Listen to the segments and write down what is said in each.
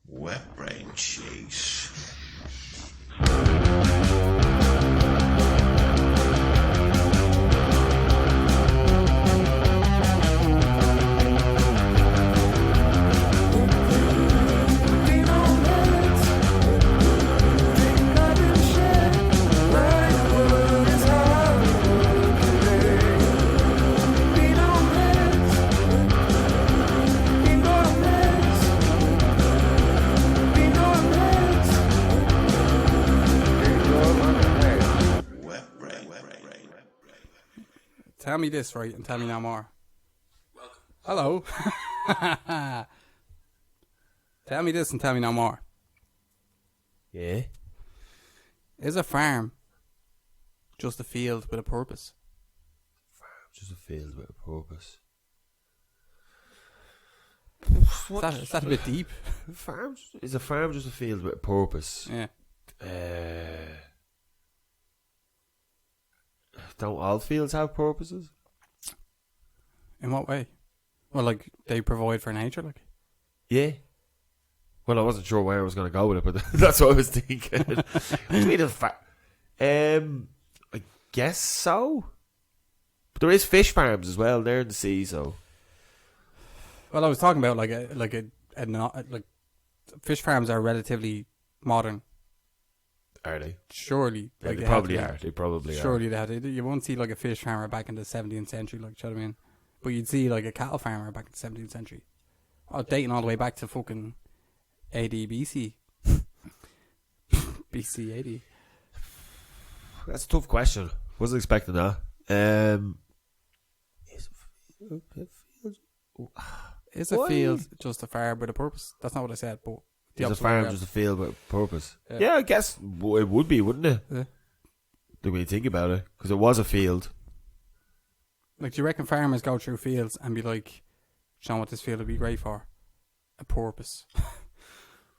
Wet brain cheese. Tell me this, right, and tell me no more. Welcome. Hello. Tell me this and tell me no more. Yeah. Is a farm just a field with a purpose? Just a field with a purpose. Is that a bit deep? Is a farm just a field with a purpose? Yeah. Don't all fields have purposes? In what way? Well, like, they provide for nature, like. Yeah. Well, I wasn't sure where I was going to go with it, but that's what I was thinking. I guess so. But there is fish farms as well. They're in the sea, so. Well, I was talking about like fish farms are relatively modern. Are they? Surely, Yeah, like they probably are. They probably surely they had to. You won't see like a fish farmer back in the 17th century, like, do you know what I mean? But you'd see like a cattle farmer back in the 17th century. Oh, dating all the way back to fucking AD BC. BC 80. That's a tough question. Wasn't expecting that. Is a field just a farm with a purpose? That's not what I said, but is a farm just a field with a purpose? Yeah. Yeah, I guess it would be, wouldn't it? Yeah. The way you think about it, because it was a field. Like, do you reckon farmers go through fields and be like, "Do you know what this field would be great for? A porpoise."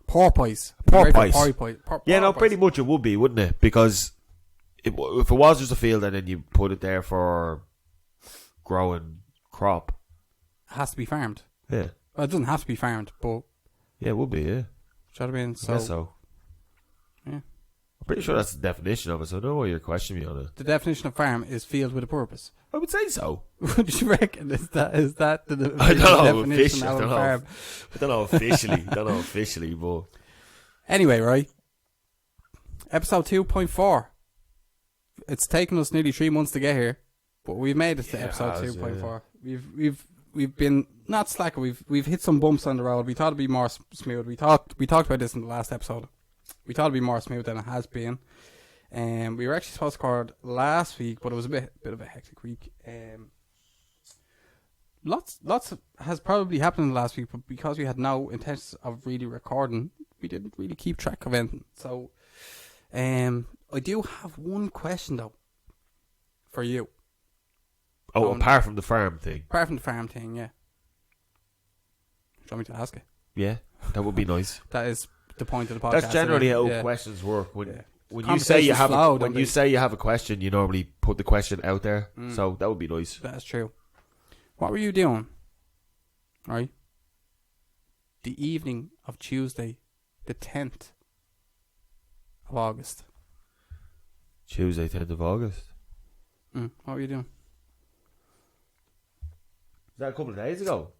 Porpoise. Porpoise. Yeah, no, pretty much it would be, wouldn't it? Because if it was just a field and then you put it there for growing crop. It has to be farmed. Yeah. Well, it doesn't have to be farmed, but Yeah, it would be, yeah. do you know what I mean? I guess so. Yeah. I'm pretty sure that's the definition of it, so I don't know why you're questioning me on it. The definition of farm is field with a purpose. I would say so. What do you reckon? Is that the I don't know definition officially. of a farm? I don't know officially, but Anyway, right. Episode 2.4. It's taken us nearly 3 months to get here, but we've made it to episode 2.4. Yeah. We've been not slacking. We've hit some bumps on the road. We thought it'd be more smooth. We talked about this in the last episode. We thought it'd be more smooth than it has been. We were actually supposed to record last week, but it was a bit of a hectic week. Lots has probably happened last week, but because we had no intentions of really recording, we didn't really keep track of anything. So, I do have one question though for you. Oh, apart from the farm thing. Apart from the farm thing, yeah. Do you want me to ask it? Yeah, that would be nice. That is the point of the podcast. That's generally how questions work. When you say you say you have a question, you normally put the question out there. So that would be nice. That's true. What were you doing? Right? The evening of Tuesday, the 10th of August. Tuesday, 10th of August. What were you doing? Was that a couple of days ago?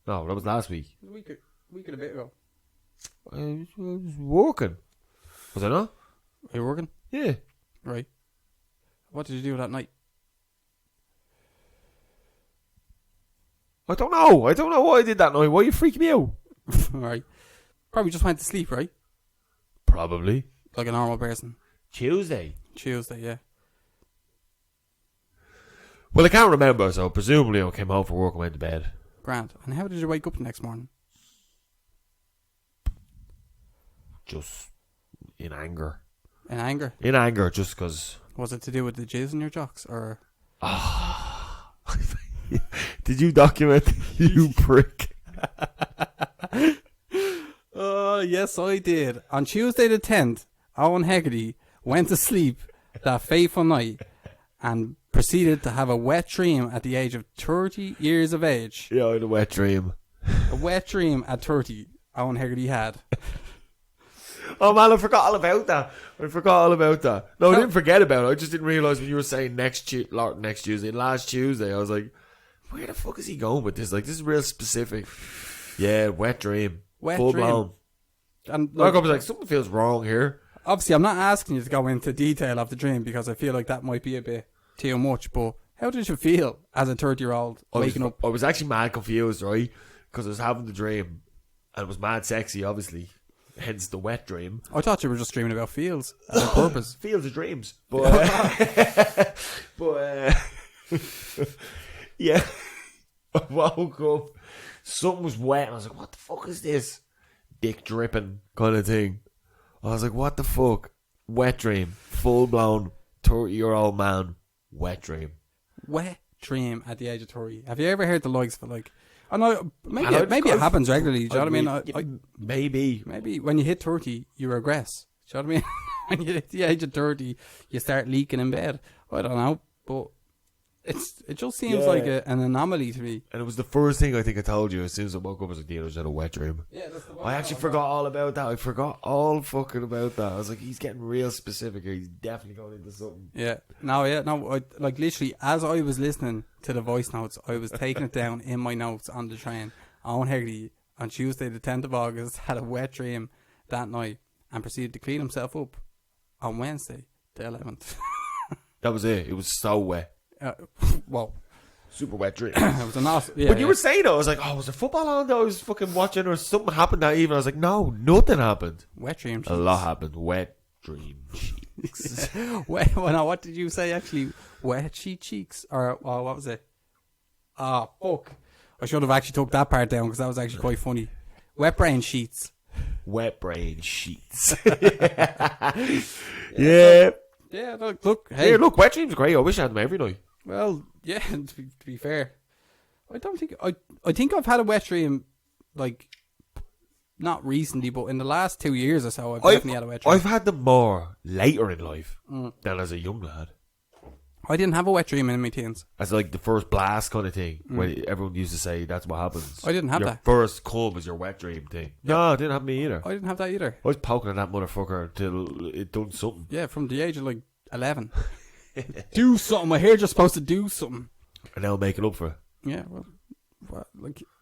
No, that was last week. A week and a bit ago. I was working. Was I not? Are you working? Yeah. Right. What did you do that night? I don't know what I did that night. Why are you freaking me out? Right. Probably just went to sleep, right? Probably. Like a normal person. Tuesday, yeah. Well, I can't remember, so presumably I came home from work and went to bed. Grand. And how did you wake up the next morning? Just in anger. In anger? In anger, just because. Was it to do with the jizz in your jocks, or? Did you document you prick? Oh, yes, I did. On Tuesday the 10th, Owen Hegarty went to sleep that fateful night and proceeded to have a wet dream at the age of 30 years of age. Yeah, I had a wet dream. A wet dream at 30. Owen Hegarty had. Oh man, I forgot all about that. No, I didn't forget about it. I just didn't realise when you were saying last Tuesday, I was like, where the fuck is he going with this? Like, this is real specific. Yeah, wet dream. Full blown. And I was like, something feels wrong here. Obviously, I'm not asking you to go into detail of the dream because I feel like that might be a bit too much, but how did you feel as a 30-year-old waking up? I was actually mad confused, right? Because I was having the dream and it was mad sexy, obviously. Hence the wet dream. I thought you were just dreaming about fields as a purpose. Fields of dreams. But, yeah. I woke up. Something was wet and I was like, what the fuck is this? Dick dripping kind of thing. I was like, what the fuck? Wet dream. Full blown 30-year-old man. Wet dream. Wet dream at the age of 30. Have you ever heard the likes of it? Like, I know maybe it happens regularly. Do you know what I mean? Maybe when you hit 30, you regress. Do you know what I mean? When you hit the age of 30, you start leaking in bed. I don't know, but it just seems like an anomaly to me. And it was the first thing I think I told you as soon as I woke up. I was like, I was in a wet dream. Yeah, that's the one. I actually forgot all about that. I forgot all fucking about that. I was like, he's getting real specific here. He's definitely going into something. No. Like literally, as I was listening to the voice notes, I was taking it down in my notes on the train. Owen Hegarty on Tuesday the 10th of August had a wet dream that night and proceeded to clean himself up on Wednesday the 11th. That was it. It was so wet. Well, super wet dream. It was a nice. Yeah, but you were saying though, I was like, oh, was there football on that I was fucking watching or something happened that evening? I was like, no, nothing happened. Wet dream cheeks. A lot happened. Wet dream cheeks. What did you say actually? Wet cheeks? Or what was it? Fuck. I should have actually took that part down because that was actually quite funny. Wet brain sheets. Wet brain sheets. Yeah. Yeah, look. Hey, look, wet dreams are great. I wish I had them every night. Well, yeah. To be fair, I don't think I think I've had a wet dream, like not recently, but in the last 2 years or so, I've definitely had a wet dream. I've had them more later in life than as a young lad. I didn't have a wet dream in my teens. As like the first blast kind of thing, when everyone used to say that's what happens. I didn't have your that. First cum is your wet dream thing. No, I didn't have me either. I didn't have that either. I was poking at that motherfucker till it done something. Yeah, from the age of like 11. Do something. I heard you're supposed to do something. And now making up for it. Yeah, well,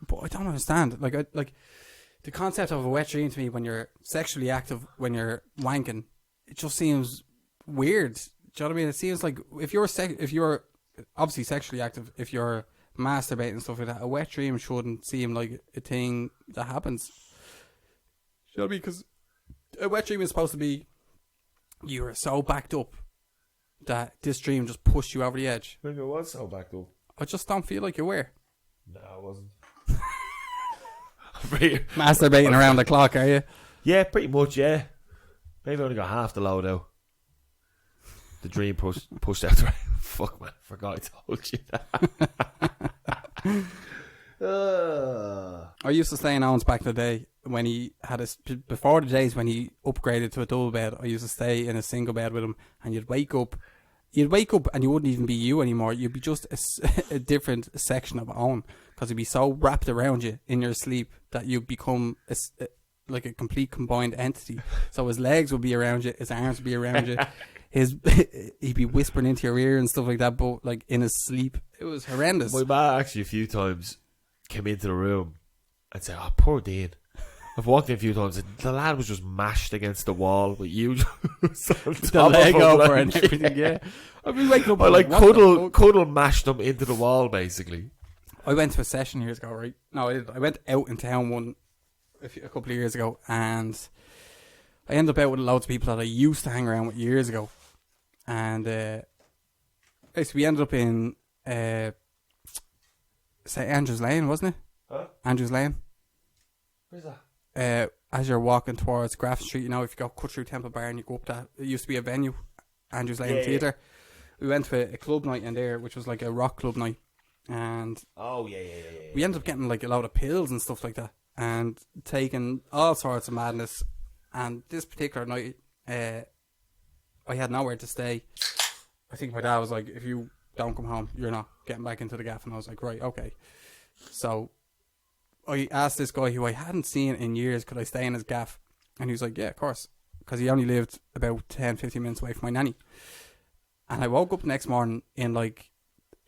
but I don't understand. Like the concept of a wet dream to me when you're sexually active, when you're wanking, it just seems weird. Do you know what I mean? It seems like if you're obviously sexually active, if you're masturbating and stuff like that, a wet dream shouldn't seem like a thing that happens. Do you know what I mean? Because a wet dream is supposed to be you're so backed up that this dream just pushed you over the edge. Maybe I was so backed up. I just don't feel like you were. No, I wasn't. Masturbating around the clock, are you? Yeah, pretty much, yeah. Maybe I only got half the load out. The dream pushed out the right. Fuck, man. Forgot I told you that. I used to stay in Owen's back in the day when he had before the days when he upgraded to a double bed. I used to stay in a single bed with him, and you'd wake up and you wouldn't even be you anymore. You'd be just a different section of Owen because he'd be so wrapped around you in your sleep that you'd become like a complete combined entity. So his legs would be around you, his arms would be around you. He'd be whispering into your ear and stuff like that, but like in his sleep. It was horrendous. My ma actually a few times came into the room and said, "Oh, poor Dean." I've walked in a few times and the lad was just mashed against the wall with you the leg over and everything. Yeah, I've been waking up. I like cuddle mashed them into the wall basically. I went to a session years ago, right? No, I went out in town a couple of years ago, and I ended up out with loads of people that I used to hang around with years ago. And so we ended up in St. Andrew's Lane, wasn't it? Huh? Andrew's Lane. Where's that? As you're walking towards Grafton Street, you know, if you go cut through Temple Bar and you go up that, it used to be a venue, Andrew's Lane Theatre. Yeah. We went to a club night in there, which was like a rock club night. And we ended up getting like a lot of pills and stuff like that, and taking all sorts of madness. And this particular night, I had nowhere to stay. I think my dad was like, if you don't come home, you're not getting back into the gaff. And I was like, right, okay. So I asked this guy who I hadn't seen in years, could I stay in his gaff? And he was like, yeah, of course. Because he only lived about 10, 15 minutes away from my nanny. And I woke up the next morning in like,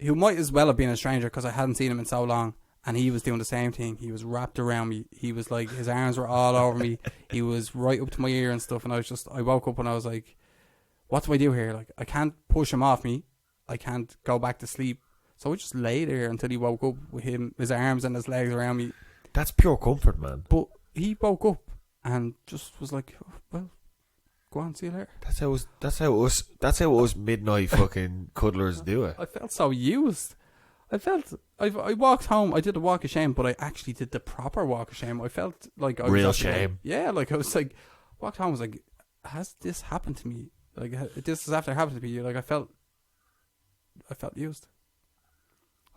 who might as well have been a stranger because I hadn't seen him in so long. And he was doing the same thing. He was wrapped around me. He was like, his arms were all over me. He was right up to my ear and stuff. And I woke up and I was like, what do I do here? Like, I can't push him off me. I can't go back to sleep. So I just lay there until he woke up with his arms and his legs around me. That's pure comfort, man. But he woke up and just was like, oh, well, go on, see you later. That's how us midnight fucking cuddlers do it. I felt so used. I walked home. I did a walk of shame, but I actually did the proper walk of shame. I felt like I was real actually, shame. Yeah, like I was like, walked home. I was like, has this happened to me? Like this has after happened to me. Like I felt used.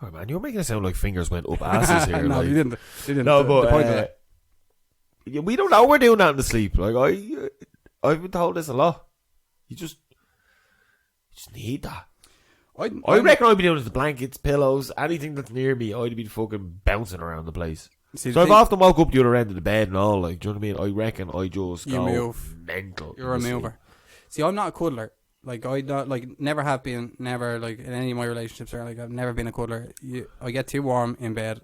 Oh man, you're making it sound like fingers went up asses here. No, like. you didn't. You didn't. No, The but point of it. yeah, we don't know we're doing that in the sleep. Like I've been told this a lot. You just need that. I reckon I'd be doing it with the blankets, pillows, anything that's near me. I'd be fucking bouncing around the place. See, So I've often woke up the other end of the bed and all. Like, do you know what I mean? I reckon I just You go move. mental. You're a in the sleep. mover. See, I'm not a cuddler. Like I don't, like never have been, never like in any of my relationships or like I've never been a cuddler. I get too warm in bed.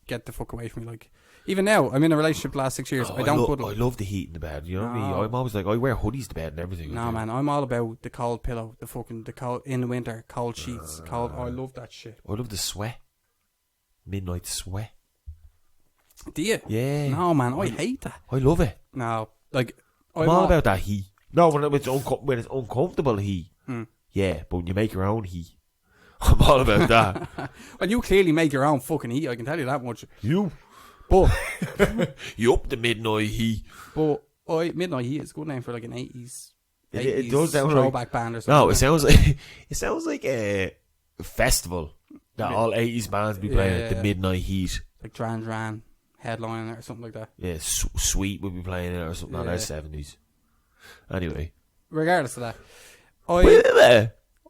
Get the fuck away from me. Like even now, I'm in a relationship the last 6 years. Oh, I don't cuddle. I love the heat in the bed. You know what I mean? No. I'm always like, I wear hoodies to bed and everything. No man, I'm all about the cold pillow, the cold in the winter, cold sheets, cold. I love that shit. I love the sweat. Midnight sweat. Do you? Yeah. No man, I hate that. I love it. No, like I'm all about that heat. No, when it's uncomfortable heat. Yeah, but when you make your own heat, I'm all about that. Well, you clearly make your own fucking heat. I can tell you that much. But you up the midnight heat. But Midnight Heat is a good name for like an 80s. It does sound throwback like band or something. no. It sounds like a festival that all 80s bands be playing at the Midnight Heat. Like Dran headline or something like that. Yeah, Sweet would be playing it or something on their 70s. Anyway, regardless of that,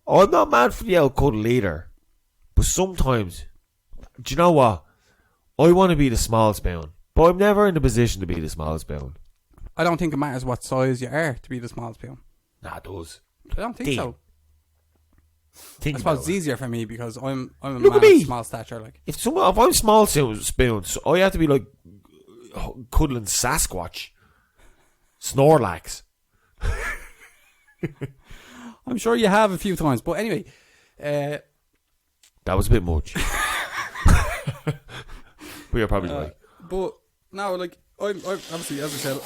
I'm not mad for the old cuddle either, but sometimes, do you know what? I want to be the small spoon, but I'm never in the position to be the small spoon. I don't think it matters what size you are to be the small spoon. Nah, it does. I don't think so. Think I suppose about it's it. easier for me because I'm a Look man at me. of small stature. Like If I'm small spoons, I have to be like cuddling Sasquatch, Snorlax. I'm sure you have a few times, but anyway, That was a bit much. But you're probably right. but no, like I'm obviously, as I said,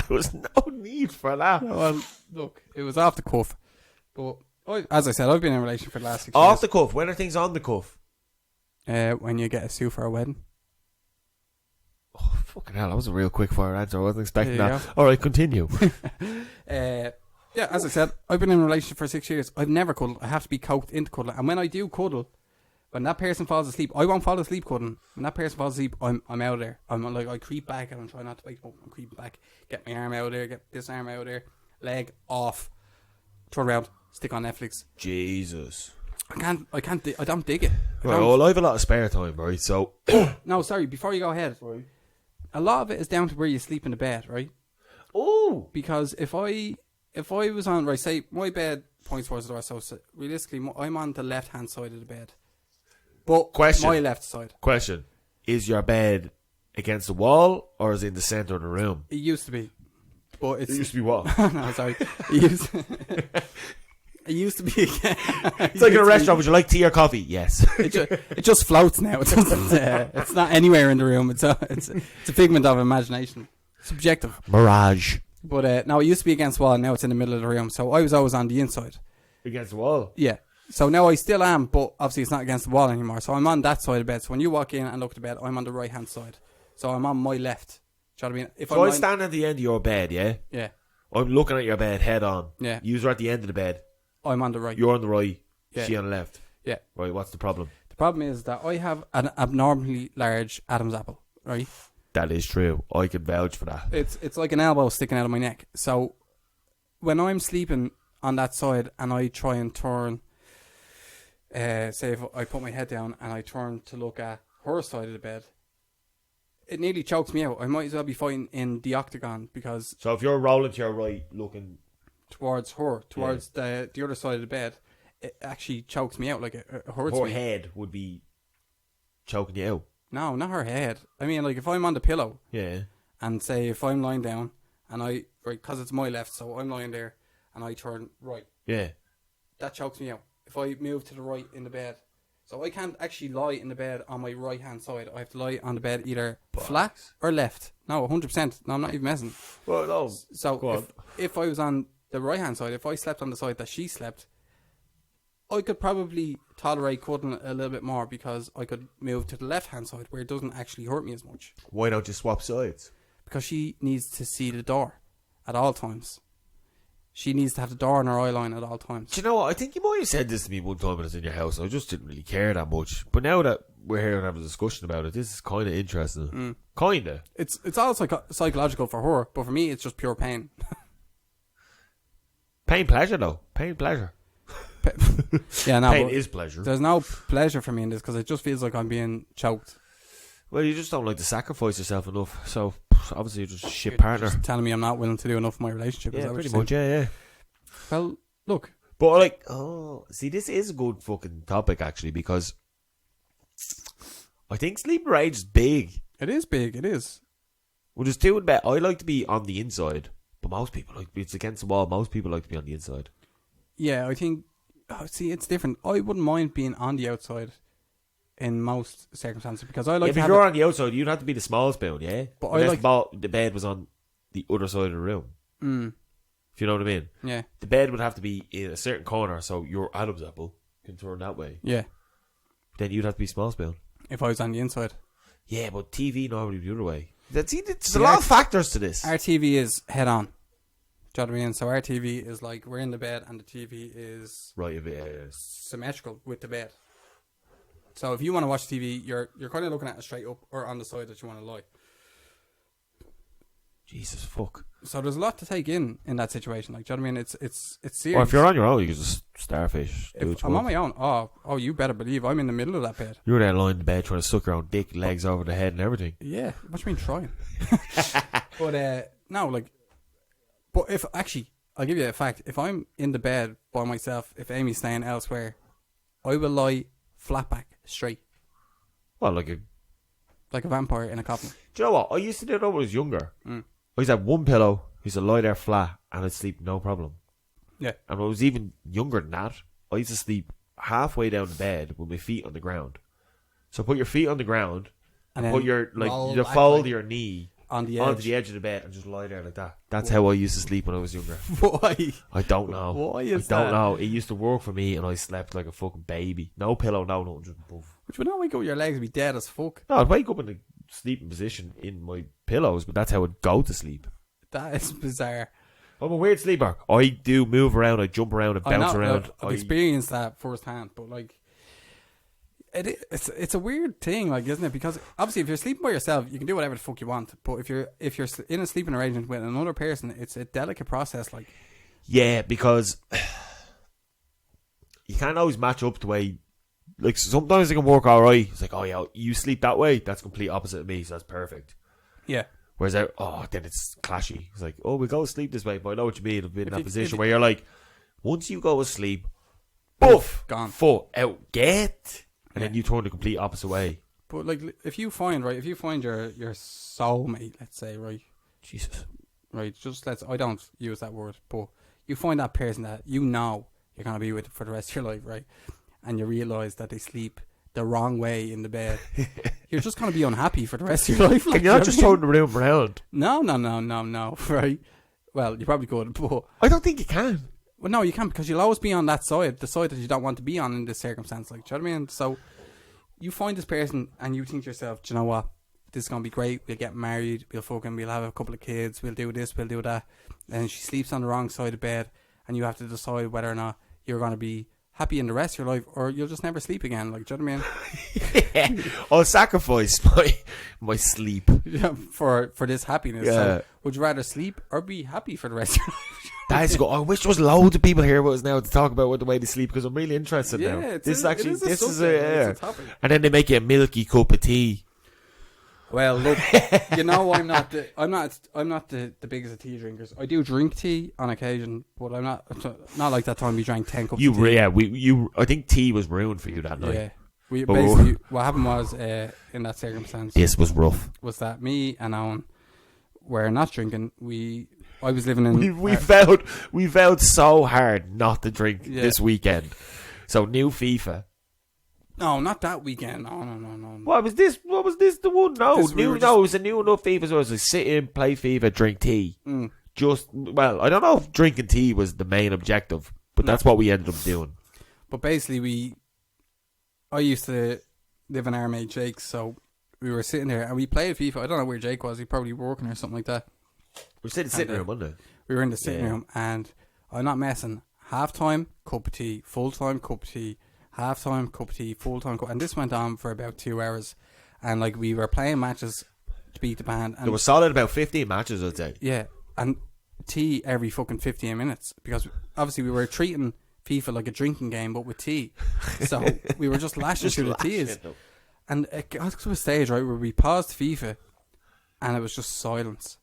There was no need for that. well, look, it was off the cuff, but as I said, I've been in a relationship for the last 6 Off years. the cuff. When are things on the cuff? When you get a suit for a wedding. Oh, fucking hell, that was a real quick fire answer. I wasn't expecting There you that. Alright, continue. Yeah, as I said, I've been in a relationship for 6 years. I've never cuddled. I have to be coked into cuddling. And when I do cuddle, when that person falls asleep, I won't fall asleep cuddling. When that person falls asleep, I'm out of there. I'm like, I creep back and I'm trying not to wake them up. I'm creeping back, get my arm out of there, get this arm out of there, leg off, turn around, stick on Netflix. Jesus. I don't dig it. Right, well, I have a lot of spare time, right? So, No, sorry, before you go ahead, right, a lot of it is down to where you sleep in the bed, right? oh, Because if I was on, right, say my bed points towards the door, so realistically I'm on the left hand side of the bed, but Question. my left side. question: is your bed against the wall or is it in the center of the room? It used to be, but it's It used to be what? no, sorry, it used to be. It's like in a restaurant. Would you like tea or coffee? Yes. It just floats now. It doesn't. It's not anywhere in the room. It's a figment of imagination, subjective. Mirage. But no, it used to be against the wall. And now it's in the middle of the room. So I was always on the inside. Against the wall. Yeah. So now I still am, but obviously it's not against the wall anymore. So I'm on that side of the bed. So when you walk in and look at the bed, I'm on the right hand side. So I'm on my left. Do you know what I mean? If So I stand at the end of your bed, yeah? Yeah. I'm looking at your bed head on. Yeah. You're at the end of the bed. I'm on the right. You're on the right. Yeah. She on the left. Yeah. Right, what's the problem? The problem is that I have an abnormally large Adam's apple, right? That is true. I can vouch for that. It's like an elbow sticking out of my neck. So when I'm sleeping on that side and I try and turn say if I put my head down and I turn to look at her side of the bed, it nearly chokes me out. I might as well be fighting in the octagon because... So if you're rolling to your right, looking... towards her, towards the other side of the bed, it actually chokes me out. Like, it hurts me. Her head would be choking you out. No, not her head. I mean, like, if I'm on the pillow... Yeah. And say if I'm lying down and right, because it's my left, so I'm lying there and I turn right. Yeah. That chokes me out. If I move to the right in the bed. So I can't actually lie in the bed on my right hand side. I have to lie on the bed either flat or left. No, 100%. No, I'm not even messing. Well, no. So if I was on the right hand side, if I slept on the side that she slept, I could probably tolerate cuddling a little bit more because I could move to the left hand side where it doesn't actually hurt me as much. Why don't you swap sides? Because she needs to see the door at all times. She needs to have the door in her eye line at all times. Do you know what? I think you might have said this to me one time when I was in your house. I just didn't really care that much. But now that we're here and having a discussion about it, this is kind of interesting. Kind of. It's all psychological for her, but for me, it's just pure pain. Pain, pleasure, though. Pain, pleasure. Yeah, no. Pain is pleasure. There's no pleasure for me in this because it just feels like I'm being choked. Well, you just don't like to sacrifice yourself enough. So, obviously, you're just a shit You're partner. just telling me I'm not willing to do enough in my relationship. Yeah, is that pretty what much, yeah. Well, look. But, like, see, this is a good fucking topic, actually, because I think sleeping rage is big. It is big, it is. Well, there's two in bed. I like to be on the inside, but most people like to be, it's against the wall. Most people like to be on the inside. Yeah, I think, see, it's different. I wouldn't mind being on the outside in most circumstances because I like if to have you're on the outside, you'd have to be the small spoon, yeah? But unless the bed was on the other side of the room. If you know what I mean. Yeah. The bed would have to be in a certain corner so your Adam's apple can turn that way. Yeah. Then you'd have to be small spoon. If I was on the inside. Yeah, but TV normally the other way. There's a lot of factors to this. Our TV is head on. Do you know what I mean? So our TV is like, we're in the bed and the TV is right a bit symmetrical with the bed. So if you want to watch TV, you're kind of looking at it straight up or on the side that you want to lie. Jesus fuck. So there's a lot to take in that situation. Like, do you know what I mean? It's serious. Or if you're on your own, you can just starfish. If I'm on my own, oh, you better believe I'm in the middle of that bed. You're there lying in bed trying to suck your own dick, legs over the head and everything. Yeah, what do you mean trying? But no, like, but if actually, I'll give you a fact. If I'm in the bed by myself, if Amy's staying elsewhere, I will lie flat back, straight. Well, like a vampire in a coffin. Do you know what? I used to do that when I was younger. I used to have one pillow, I used to lie there flat, and I'd sleep no problem. Yeah. And when I was even younger than that, I used to sleep halfway down the bed with my feet on the ground. So put your feet on the ground, and put your, like, you fold your knee onto the edge of the bed and just lie there like that. That's how I used to sleep when I was younger. Why? I don't know. Why is that? I don't know. It used to work for me, and I slept like a fucking baby. No pillow, no nothing, just above. Which would not wake up your legs and be dead as fuck. No, I'd wake up in the sleeping position in my pillows, but that's how I'd go to sleep. That is bizarre. I'm a weird sleeper. I do move around, I jump around and bounce around. Look, I've experienced that firsthand, but like, it's a weird thing, like, isn't it? Because obviously, if you're sleeping by yourself, you can do whatever the fuck you want. But if you're in a sleeping arrangement with another person, it's a delicate process. Like, yeah, because you can't always match up the way. Like, sometimes it can work all right. It's like, oh yeah, you sleep that way. That's complete opposite of me, so that's perfect. Yeah. Whereas then it's clashy. It's like, oh, we go to sleep this way, but I know what you mean. I've been in that position where you're like, once you go to sleep, boof, gone, foot out, get, and then you turn the complete opposite way. But like, if you find your soulmate, let's say, right, Jesus, right, I don't use that word, but you find that person that you know you're gonna be with for the rest of your life, right, and you realise that they sleep the wrong way in the bed, you're just going to be unhappy for the rest of your life. Like, you're not just throwing the room around. No, right? Well, you probably could, but I don't think you can. Well, no, you can't, because you'll always be on that side, the side that you don't want to be on in this circumstance. Like, do you know what I mean? So you find this person and you think to yourself, do you know what? This is going to be great. We'll get married. We'll have a couple of kids. We'll do this. We'll do that. And she sleeps on the wrong side of bed, and you have to decide whether or not you're going to be happy in the rest of your life, or you'll just never sleep again. Like, do you know what I mean? I'll sacrifice my sleep. Yeah, for this happiness. Yeah. So, would you rather sleep or be happy for the rest of your life? That's good. I wish there was loads of people here with us now to talk about what the way they sleep, because I'm really interested now. Yeah, This is a topic. And then they make you a milky cup of tea. Well, look, you know, I'm not the biggest of tea drinkers. I do drink tea on occasion, but I'm not like that time we drank 10 cups of tea. Yeah, I think tea was ruined for you that night. Yeah. Basically, what happened was, in that circumstance, This was rough. was that me and Owen were not drinking. I was living in... We vowed so hard not to drink this weekend. So, new FIFA. No, not that weekend. No. What was this? The one? No, it was a new enough FIFA. So it was like sit in, play FIFA, drink tea. Well, I don't know if drinking tea was the main objective, but that's what we ended up doing. But basically, I used to live in our mate Jake's, so we were sitting there and we played FIFA. I don't know where Jake was. He probably working or something like that. We said the sitting room, wasn't it? We were in the sitting room, and I'm not messing. Half time, cup of tea. Full time, cup of tea. Half time, cup of tea. Full time, and this went on for about 2 hours. And like, we were playing matches to beat the band. And there was solid about 15 matches, I'd say. Yeah, and tea every fucking 15 minutes, because obviously we were treating FIFA like a drinking game, but with tea. So we were just lashing through the teas. And it got to a stage, right, where we paused FIFA, and it was just silence.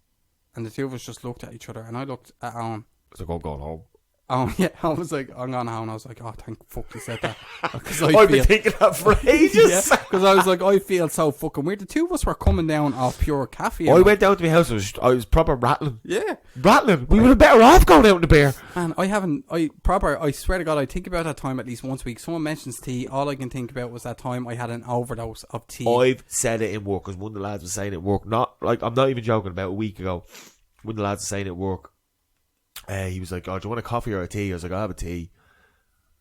And the two of us just looked at each other, and I looked at Alan. It's like, I'm going home. Oh, yeah, I was like, I'm going home. I was like, oh, thank fuck you said that. I've been thinking that for ages. Because I was like, I feel so fucking weird. The two of us were coming down off pure caffeine. I went down to my house, I was proper rattling. Yeah. Rattling. We would have better off going out in the beer. Man, I swear to God, I think about that time at least once a week. Someone mentions tea, all I can think about was that time I had an overdose of tea. I've said it in work, because one of the lads was saying it at work, I'm not even joking, about a week ago, one of the lads was saying it at work, he was like, oh, do you want a coffee or a tea? I was like, I'll have a tea.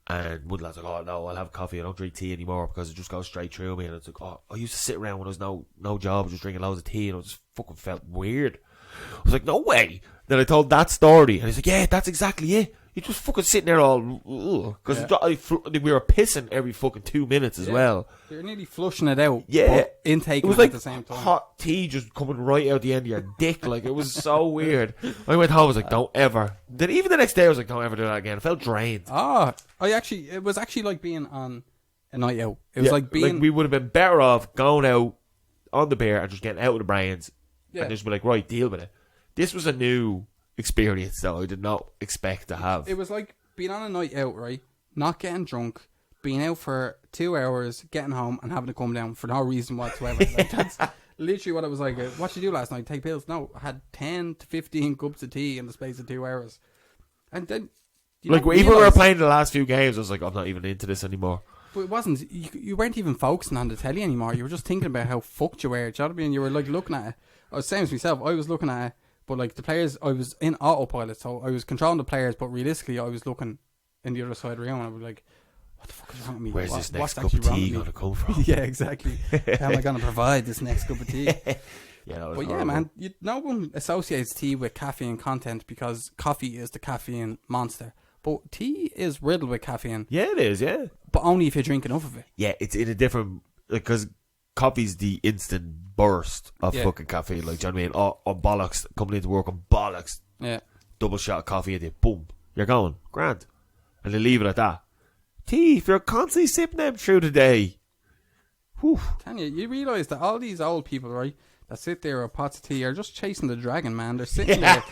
And one lad's like, oh no, I'll have coffee, I don't drink tea anymore because it just goes straight through me. And it's like, oh, I used to sit around when there was no job, just drinking loads of tea, and I just fucking felt weird. I was like, no way. Then I told that story, and he's like, yeah, that's exactly it. You just fucking sitting there all, because we were pissing every fucking 2 minutes as well. You're nearly flushing it out. Yeah, intaking it was like at the same time. Hot tea just coming right out the end of your dick. Like, it was so weird. I went home, I was like, don't ever. Then even the next day, I was like, don't ever do that again. I felt drained. It was actually like being on a night out. It was like being. Like, we would have been better off going out on the beer and just getting out of the brains and just be like, right, deal with it. This was a new experience that I did not expect to have. It was like being on a night out, right? Not getting drunk, being out for 2 hours, getting home and having to come down for no reason whatsoever. Like, that's literally what it was like. What did you do last night? Take pills? No, I had 10 to 15 cups of tea in the space of 2 hours. And then, even when we were playing the last few games, I was like, I'm not even into this anymore. But it wasn't. You weren't even focusing on the telly anymore. You were just thinking about how fucked you were. Do you know what I mean? You were like looking at it. I was saying as myself, I was looking at it. But like the players, I was in autopilot, so I was controlling the players, but realistically I was looking in the other side of the room and I was like, what the fuck is wrong with me? Where's this next cup of tea going to come from? Yeah, exactly. How am I going to provide this next cup of tea? Yeah, man, no one associates tea with caffeine content because coffee is the caffeine monster. But tea is riddled with caffeine. Yeah, it is, yeah. But only if you drink enough of it. Yeah, it's in a different, because coffee's the instant burst of fucking caffeine. Like, do you know what I mean? Oh, bollocks, coming into work on bollocks. Yeah. Double shot of coffee and then boom, you're going. Grand. And they leave it at that. Tea, if you're constantly sipping them through the day. Whew. Tanya, you realise that all these old people, right, that sit there with pots of tea are just chasing the dragon, man. They're sitting there.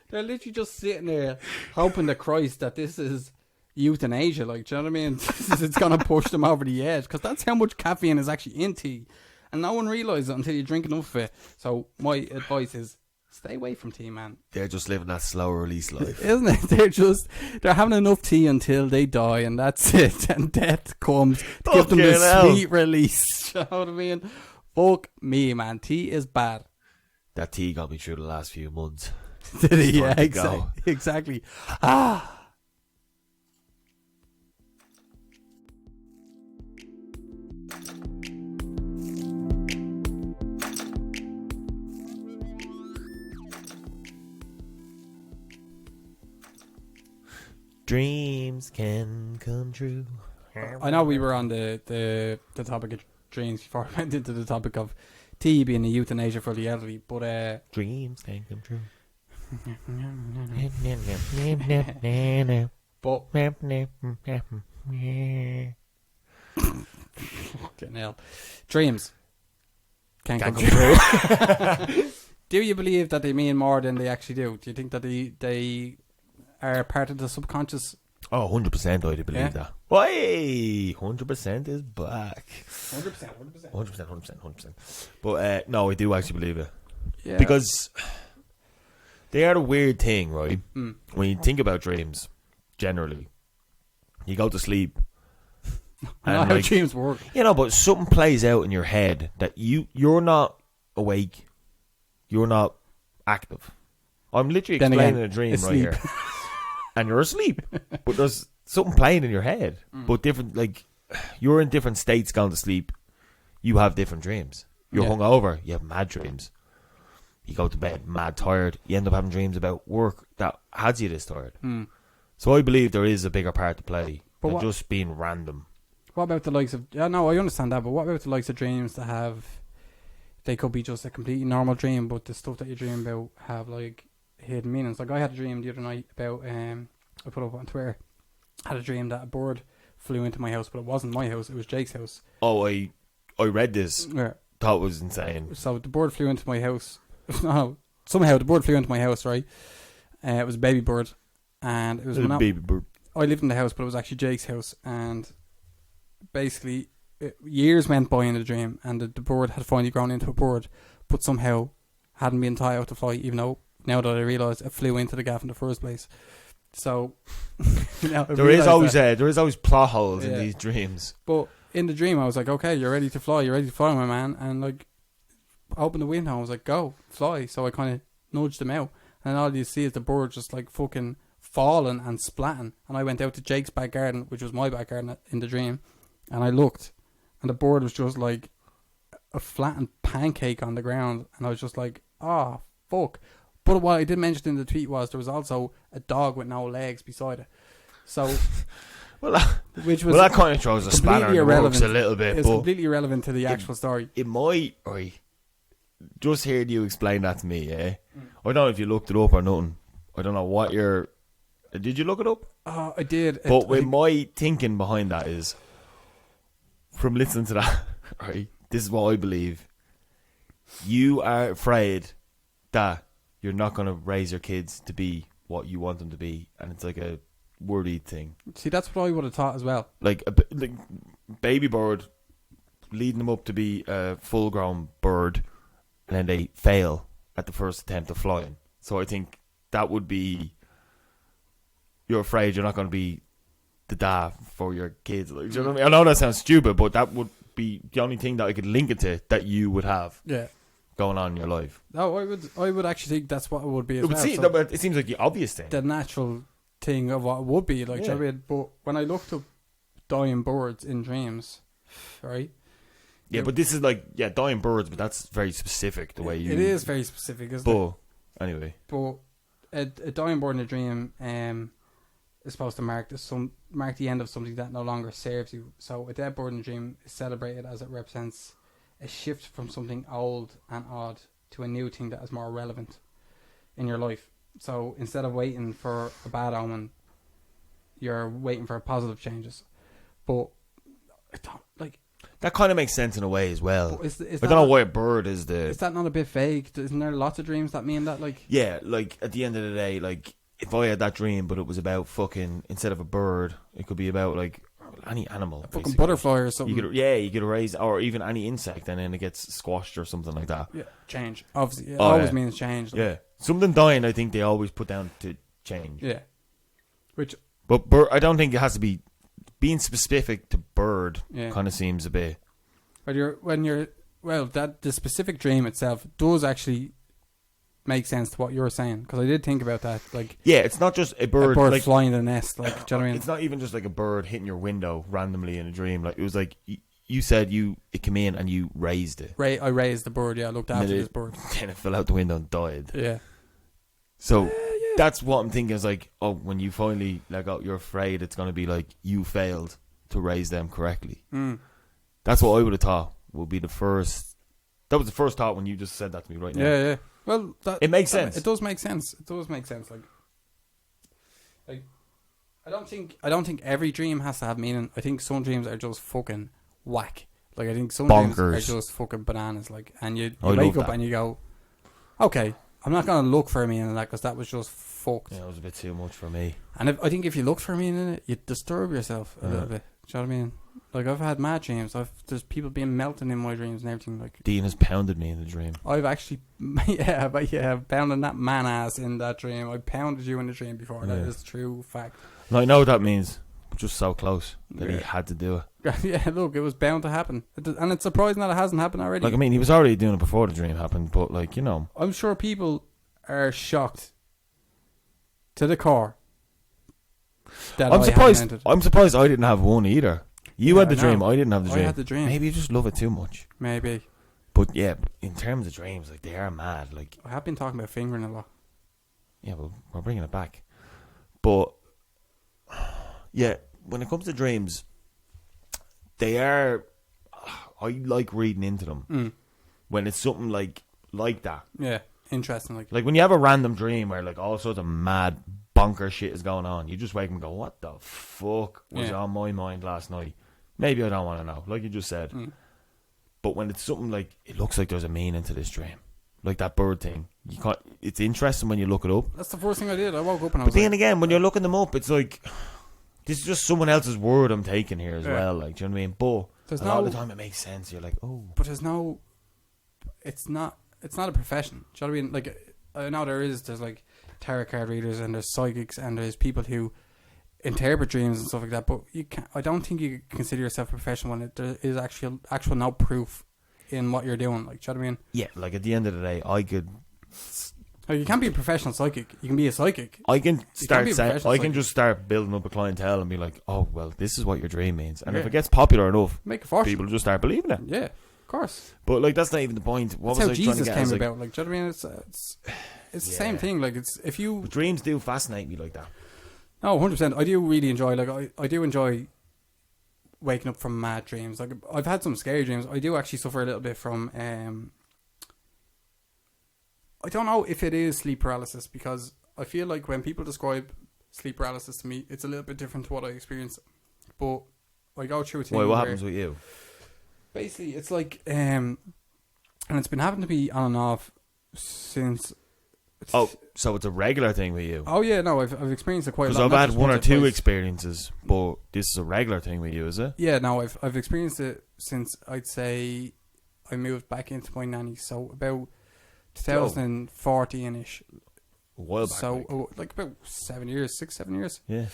They're literally just sitting there hoping to Christ that this is euthanasia, like, do you know what I mean? It's going to push them over the edge, because that's how much caffeine is actually in tea. And no one realises it until you drink enough of it. So my advice is, stay away from tea, man. They're just living that slow release life. Isn't it? They're having enough tea until they die, and that's it. And death comes to give them the sweet release. You know what I mean? Fuck me, man. Tea is bad. That tea got me through the last few months. Did it? Yeah, exactly. dreams can come true. I know we were on the topic of dreams before we went into the topic of tea being a euthanasia for the elderly, but dreams can come true. But fucking hell. Dreams can't come true. Do you believe that they mean more than they actually do? Do you think that they are part of the subconscious? Oh, 100% I do believe that. Why? 100% is back. 100%. But no, I do actually believe it. Yeah. Because they are a weird thing, right? Mm. When you think about dreams, generally, you go to sleep. And how dreams work. You know, but something plays out in your head that you're not awake. You're not active. I'm literally explaining a dream right here. And you're asleep. But there's something playing in your head. But different, like, you're in different states going to sleep. You have different dreams. You're hungover. You have mad dreams. You go to bed mad tired. You end up having dreams about work that has you this tired. So I believe there is a bigger part to play than just being random. What about the likes of... Yeah, no, I understand that. But what about the likes of dreams that have... They could be just a completely normal dream, but the stuff that you dream about have, like, hidden meanings. Like, I had a dream the other night about... I put up on Twitter. I had a dream that a bird flew into my house, but it wasn't my house. It was Jake's house. Oh, I read this. Yeah. Thought it was insane. So the bird flew into my house. No, somehow the bird flew into my house, right? It was a baby bird. And it was a baby bird. I lived in the house, but it was actually Jake's house. And basically... years went by in the dream, and the bird had finally grown into a bird, but somehow hadn't been taught how to fly, even though now that I realise it flew into the gaff in the first place. So there is always plot holes in these dreams. But in the dream I was like, okay, you're ready to fly, my man, and like open the window, I was like, go fly. So I kind of nudged them out, and all you see is the bird just like fucking falling and splatting. And I went out to Jake's back garden, which was my back garden in the dream, and I looked. And the board was just like a flattened pancake on the ground. And I was just like, oh, fuck. But what I did mention in the tweet was there was also a dog with no legs beside it. So, that kind of throws a spanner in the works a little bit. It's completely irrelevant to the actual story. It might, just heard you explain that to me, yeah? I don't know if you looked it up or nothing. I don't know what did you look it up? I did. But my thinking behind that is... From listening to that, right, this is what I believe. You are afraid that you're not going to raise your kids to be what you want them to be, and it's like a worried thing. See, that's what I would have thought as well. Like baby bird, leading them up to be a full-grown bird, and then they fail at the first attempt of flying. So I think that would be... You're afraid you're not going to be the dad for your kids. Like, do you know what I mean? I know that sounds stupid, but that would be the only thing that I could link it to that you would have going on in your life. No, I would actually think that's what it would be as well. It seems like the obvious thing. The natural thing of what it would be. Like, do you know what I mean? But when I looked up dying birds in dreams, right? Yeah, but this is like, dying birds, but that's very specific the way you... It is very specific, isn't it? Anyway. But a dying bird in a dream... is supposed to mark the end of something that no longer serves you. So a dead bird in a dream is celebrated as it represents a shift from something old and odd to a new thing that is more relevant in your life. So instead of waiting for a bad omen, you're waiting for positive changes. But I don't, like... That kind of makes sense in a way as well. I don't know why a bird is the... Is that not a bit vague? Isn't there lots of dreams that mean that? Like... Yeah, like at the end of the day, like... If I had that dream, but it was about fucking, instead of a bird, it could be about like any animal. A fucking butterfly or something. You could raise, or even any insect, and then it gets squashed or something like that. Yeah, change. Obviously, it always means change. Yeah, something dying, I think they always put down to change. Yeah, but I don't think it has to be being specific to bird. Kind of seems a bit. But the specific dream itself does actually make sense to what you're saying, because I did think about that. Like, it's not just a bird like, flying the nest. Like, do you know what I mean? It's not even just like a bird hitting your window randomly in a dream. Like, it was like you said it came in and you raised it. I raised the bird. Yeah, I looked after this bird. Then it fell out the window and died. Yeah. So that's what I'm thinking. Is like, oh, when you finally let go, you're afraid it's going to be like you failed to raise them correctly. That's what I would have thought would be the first. That was the first thought when you just said that to me right now. Yeah. Well, it makes sense. It does make sense. It does make sense. Like, I don't think every dream has to have meaning. I think some dreams are just fucking whack. Like, I think some dreams are just fucking bananas. Like, and you wake up and you go, okay, I'm not gonna look for a meaning in that because that was just fucked. Yeah, it was a bit too much for me. And I think if you look for a meaning in it, you disturb yourself a little bit. Do you know what I mean? Like, I've had mad dreams. There's people being melting in my dreams and everything. Like, Dean has pounded me in the dream. I've actually, pounded that man ass in that dream. I pounded you in the dream before. That is true fact. No, I know what that means. Just so close that he had to do it. Yeah, look, it was bound to happen. And it's surprising that it hasn't happened already. Like, I mean, he was already doing it before the dream happened, but, like, you know. I'm sure people are shocked to the core that I'm surprised I didn't have one either. You had the dream, I didn't have the dream. I had the dream. Maybe you just love it too much. Maybe. But, yeah, in terms of dreams, like, they are mad. Like, I have been talking about fingering a lot. Yeah, well, we're bringing it back. But, yeah, when it comes to dreams, they are. I like reading into them when it's something like that. Yeah, interesting. Like when you have a random dream where like all sorts of mad bonker shit is going on, you just wake up and go, "What the fuck was on my mind last night?" Maybe I don't want to know, like you just said. But when it's something like it looks like there's a meaning to this dream, like that bird thing, you can't. It's interesting when you look it up. That's the first thing I did. I woke up and I was. But then again, when you're looking them up, it's like. This is just someone else's word I'm taking here as well, like, do you know what I mean? But a lot of the time it makes sense. You're like, oh. But there's no, it's not a profession. Do you know what I mean? Like, I know there's like tarot card readers and there's psychics and there's people who interpret dreams and stuff like that. But I don't think you can consider yourself a professional when there is actual no proof in what you're doing. Like, do you know what I mean? Yeah, like at the end of the day, I could. Like, you can't be a professional psychic. You can be a psychic. I can just start building up a clientele and be like, oh, well, this is what your dream means. And if it gets popular enough, make a fortune. People just start believing it. Yeah, of course. But, like, that's not even the point. That's how Jesus came about. Like, do you know what I mean? It's the same thing. Like, it's if you... But dreams do fascinate me like that. No, 100%. I do really enjoy, like, I do enjoy waking up from mad dreams. Like, I've had some scary dreams. I do actually suffer a little bit from... I don't know if it is sleep paralysis because I feel like when people describe sleep paralysis to me, it's a little bit different to what I experience. But I go through a thing. Why, what happens with you? Basically, it's like, and it's been happening to me on and off since. Oh, so it's a regular thing with you? Oh yeah, no, I've experienced it quite a lot. Because I've had one or two experiences, but this is a regular thing with you, is it? Yeah, no, I've experienced it since I'd say I moved back into my nanny, so about 2014-ish. A while back. So, like about 7 years, 6-7 years. Yeah.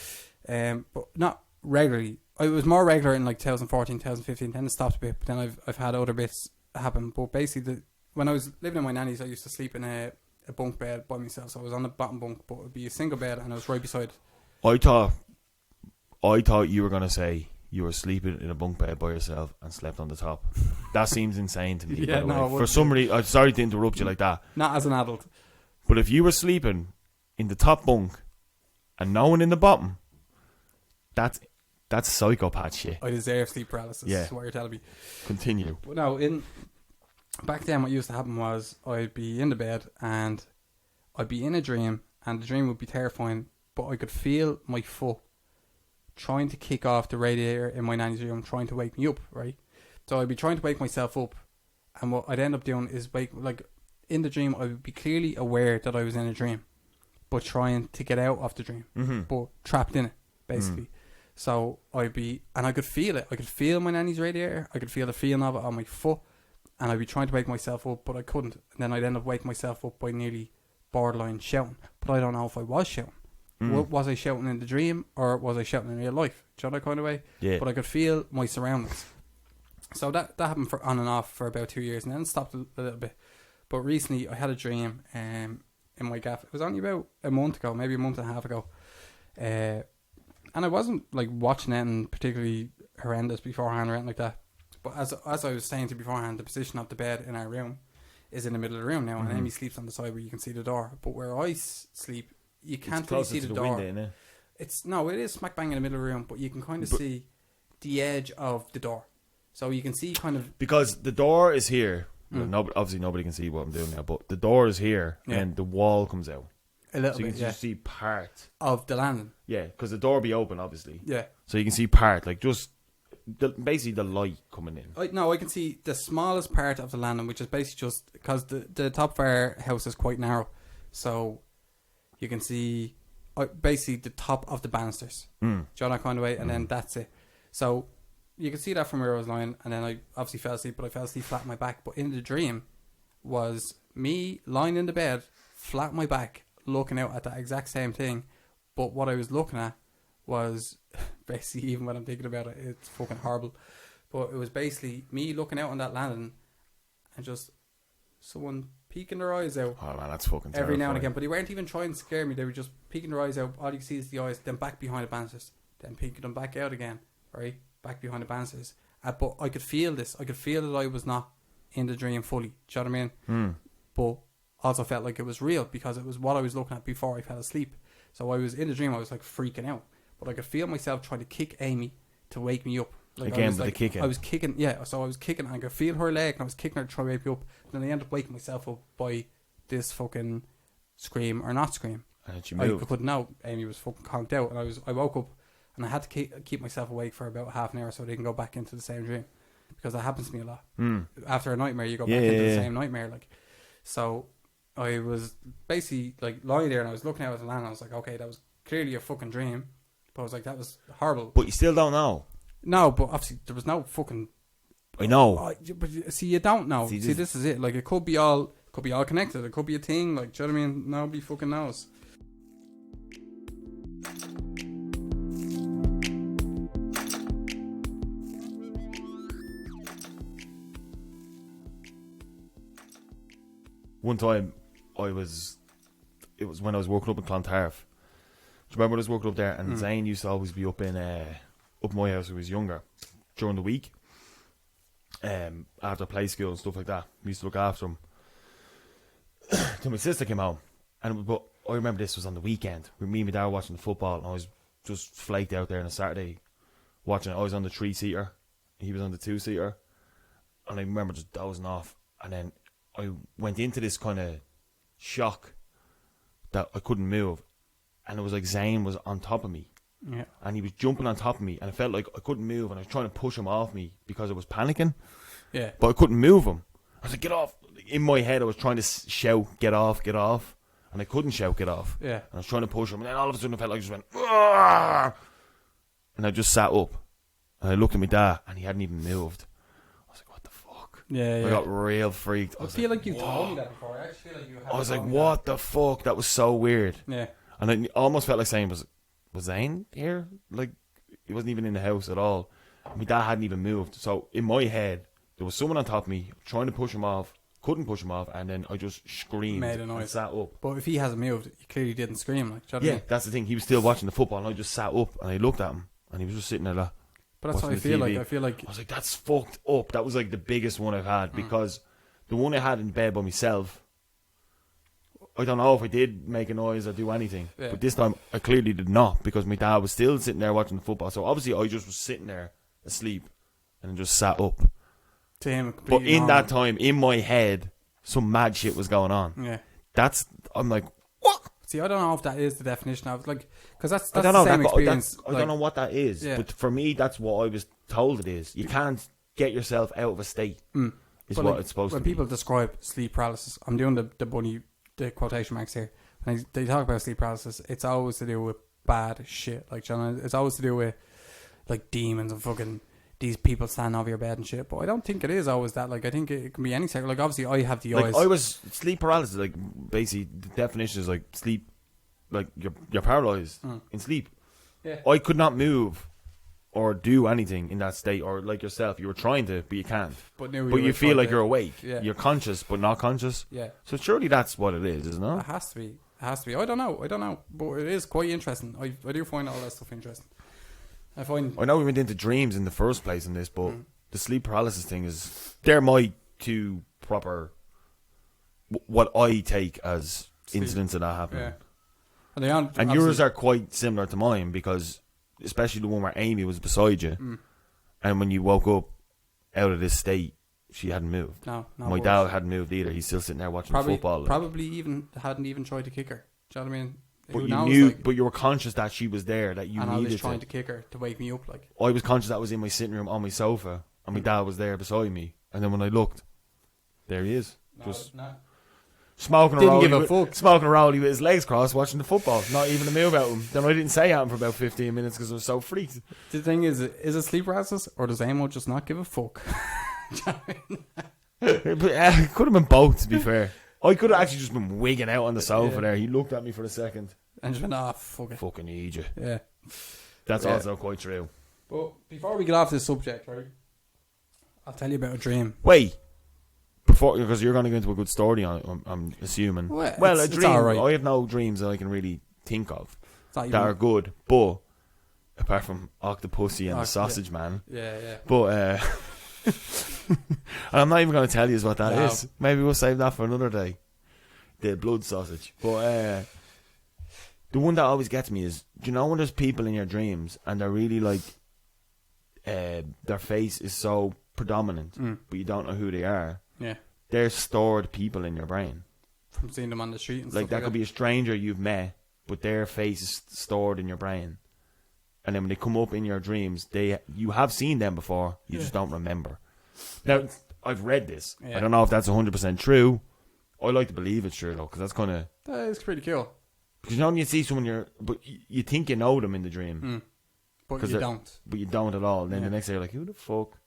But not regularly. It was more regular in like 2014, 2015. Then it stopped a bit. But then I've had other bits happen. But basically, when I was living in my nanny's, I used to sleep in a bunk bed by myself. So I was on the bottom bunk, but it would be a single bed, and I was right beside. I thought you were gonna say you were sleeping in a bunk bed by yourself and slept on the top. That seems insane to me. Yeah, no. For somebody, I'm sorry to interrupt you like that. Not as an adult. But if you were sleeping in the top bunk and no one in the bottom, that's psychopath shit. I deserve sleep paralysis. Yeah. Is what you're telling me. Continue. But no, back then what used to happen was I'd be in the bed and I'd be in a dream and the dream would be terrifying, but I could feel my foot trying to kick off the radiator in my nanny's room, trying to wake me up, right? So I'd be trying to wake myself up, and what I'd end up doing is in the dream I would be clearly aware that I was in a dream, but trying to get out of the dream, but trapped in it, basically. So I could feel it. I could feel my nanny's radiator. I could feel the feeling of it on my foot, and I'd be trying to wake myself up, but I couldn't. And then I'd end up waking myself up by nearly borderline shouting, but I don't know if I was shouting. Was I shouting in the dream or was I shouting in real life? Do you know that kind of way? Yeah. But I could feel my surroundings. So that happened for on and off for about 2 years, and then it stopped a little bit. But recently I had a dream in my gaff. It was only about a month ago, maybe a month and a half ago. And I wasn't like watching anything particularly horrendous beforehand or anything like that. But as I was saying to you beforehand, the position of the bed in our room is in the middle of the room now, and Amy sleeps on the side where you can see the door. But where I sleep you can't It's really closer see to the the door. window, innit? It is smack bang in the middle of the room, but you can kind of see the edge of the door. So you can see kind of... Because the door is here. Well, obviously, nobody can see what I'm doing now, but the door is here, and the wall comes out. A little so you bit, can just see part. Of the landing. Yeah, because the door will be open, obviously. Yeah. So you can see part, like just basically the light coming in. I can see the smallest part of the landing, which is basically just... Because the top of our house is quite narrow. So you can see basically the top of the banisters. Do you know that kind of way? And then that's it. So... You can see that from where I was lying, and then I obviously fell asleep, but I fell asleep flat on my back. But in the dream was me lying in the bed, flat on my back, looking out at that exact same thing. But what I was looking at was basically, even when I'm thinking about it, it's fucking horrible. But it was basically me looking out on that landing and just someone peeking their eyes out. Oh man, that's fucking terrifying. Every now and again. But they weren't even trying to scare me. They were just peeking their eyes out. All you can see is the eyes, then back behind the banisters, then peeking them back out again, right? Back behind the banisters. But I could feel this. I could feel that I was not in the dream fully. Do you know what I mean? But also felt like it was real because it was what I was looking at before I fell asleep. So I was in the dream. I was like freaking out. But I could feel myself trying to kick Amy to wake me up. Like again, with like, the kicking. I was kicking, yeah. So I was kicking and I could feel her leg and I was kicking her to try to wake me up. And then I ended up waking myself up by this fucking scream or not scream. And she moved. I couldn't know. Amy was fucking conked out. And I woke up. And I had to keep myself awake for about half an hour so I didn't go back into the same dream. Because that happens to me a lot. After a nightmare, you go back into the same nightmare. Like, so I was basically like lying there and I was looking out at the land and I was like, okay, that was clearly a fucking dream. But I was like, that was horrible. But you still don't know. No, but obviously there was no fucking... I know. But see, you don't know. See, this is it. Like, it could be all connected. It could be a thing. Like, do you know what I mean? Nobody fucking knows. One time, it was when I was working up in Clontarf. Do you remember when I was working up there? And Zane used to always be up in up my house when he was younger during the week, after play school and stuff like that. We used to look after him. Then my sister came home, but I remember this was on the weekend. Me and my dad were watching the football, and I was just flaked out there on a Saturday watching it. I was on the 3-seater, he was on the 2-seater, and I remember just dozing off, and then I went into this kind of shock that I couldn't move, and it was like Zane was on top of me, and he was jumping on top of me, and I felt like I couldn't move, and I was trying to push him off me because I was panicking, but I couldn't move him. I was like, get off. In my head I was trying to shout, get off, and I couldn't shout, get off. And I was trying to push him, and then all of a sudden I felt like I just went, Argh! And I just sat up, and I looked at my dad, and he hadn't even moved. I was like, what the fuck? I got real freaked. I feel like you told me that before. I actually feel like you had. I was like, what the fuck? That was so weird. Yeah. And I almost felt like saying, was Zane here? Like, he wasn't even in the house at all. My dad hadn't even moved. So in my head, there was someone on top of me trying to push him off, couldn't push him off, and then I just screamed, made a noise, and sat up. But if he hasn't moved, he clearly didn't scream. Like, do you know what I mean? That's the thing. He was still watching the football, and I just sat up and I looked at him, and he was just sitting there like. But that's what I feel like. I feel like I was like, that's fucked up. That was like the biggest one I've had, because the one I had in bed by myself, I don't know if I did make a noise or do anything, but this time I clearly did not, because my dad was still sitting there watching the football. So obviously I just was sitting there asleep and just sat up. To him, but in that time, in my head, some mad shit was going on. I'm like, what? See, I don't know if that is the definition of, like, because that's I don't know the same experience. I don't know what that is, but for me, that's what I was told it is. You can't get yourself out of a state. Is but what like, it's supposed to be. When people describe sleep paralysis, I'm doing the quotation marks here. When they talk about sleep paralysis, it's always to do with bad shit. Like, John, it's always to do with like demons and fucking these people standing over your bed and shit. But I don't think it is always that. Like, I think it can be any sector. Like, obviously, I have the eyes. I was sleep paralysis. Like, basically, the definition is like sleep. Like, you're paralyzed in sleep. Yeah. I could not move or do anything in that state, or like yourself, you were trying to, but you can't. But you feel like you're awake. Yeah. You're conscious, but not conscious. Yeah. So surely that's what it is, isn't it? It has to be. It has to be. I don't know. But it is quite interesting. I do find all that stuff interesting. I know we went into dreams in the first place in this, but the sleep paralysis thing is, they're my two proper, what I take as incidents of that happening. And yours are quite similar to mine because, especially the one where Amy was beside you, and when you woke up out of this state, she hadn't moved. No, my dad hadn't moved either. He's still sitting there watching football. Probably hadn't even tried to kick her. Do you know what I mean? But you knew, but you were conscious that she was there, that you needed to. And I was trying to kick her to wake me up. Like I was conscious that I was in my sitting room on my sofa, and my dad was there beside me. And then when I looked, there he is, smoking a rollie with his legs crossed, watching the football. Not even a move out him. Then I didn't say anything for about 15 minutes because I was so freaked. The thing is it sleep paralysis or does Amo just not give a fuck? It could have been both, to be fair. I could have actually just been wigging out on the sofa there. He looked at me for a second. And just went, fuck it. Fucking need you. Yeah. That's also quite true. But before we get off this subject, right, I'll tell you about a dream. Wait. Because you're going to go into a good story, I'm assuming. Well, a dream. It's all right. I have no dreams that I can really think of that are good. But, apart from Octopussy and the Sausage Man. Yeah. But, and I'm not even going to tell you what that is. Maybe we'll save that for another day. The blood sausage. But the one that always gets me is, do you know when there's people in your dreams and they're really like, their face is so predominant, but you don't know who they are? Yeah. They're stored people in your brain. From seeing them on the street and like stuff that could be a stranger you've met, but their face is stored in your brain. And then when they come up in your dreams, you have seen them before, you just don't remember. Now, I've read this. Yeah. I don't know if that's 100% true. I like to believe it's true, though, because that's kind of... That is pretty cool. Because you know when you see someone, but you think you know them in the dream. But you don't. But you don't at all. And then the next day you're like, who the fuck?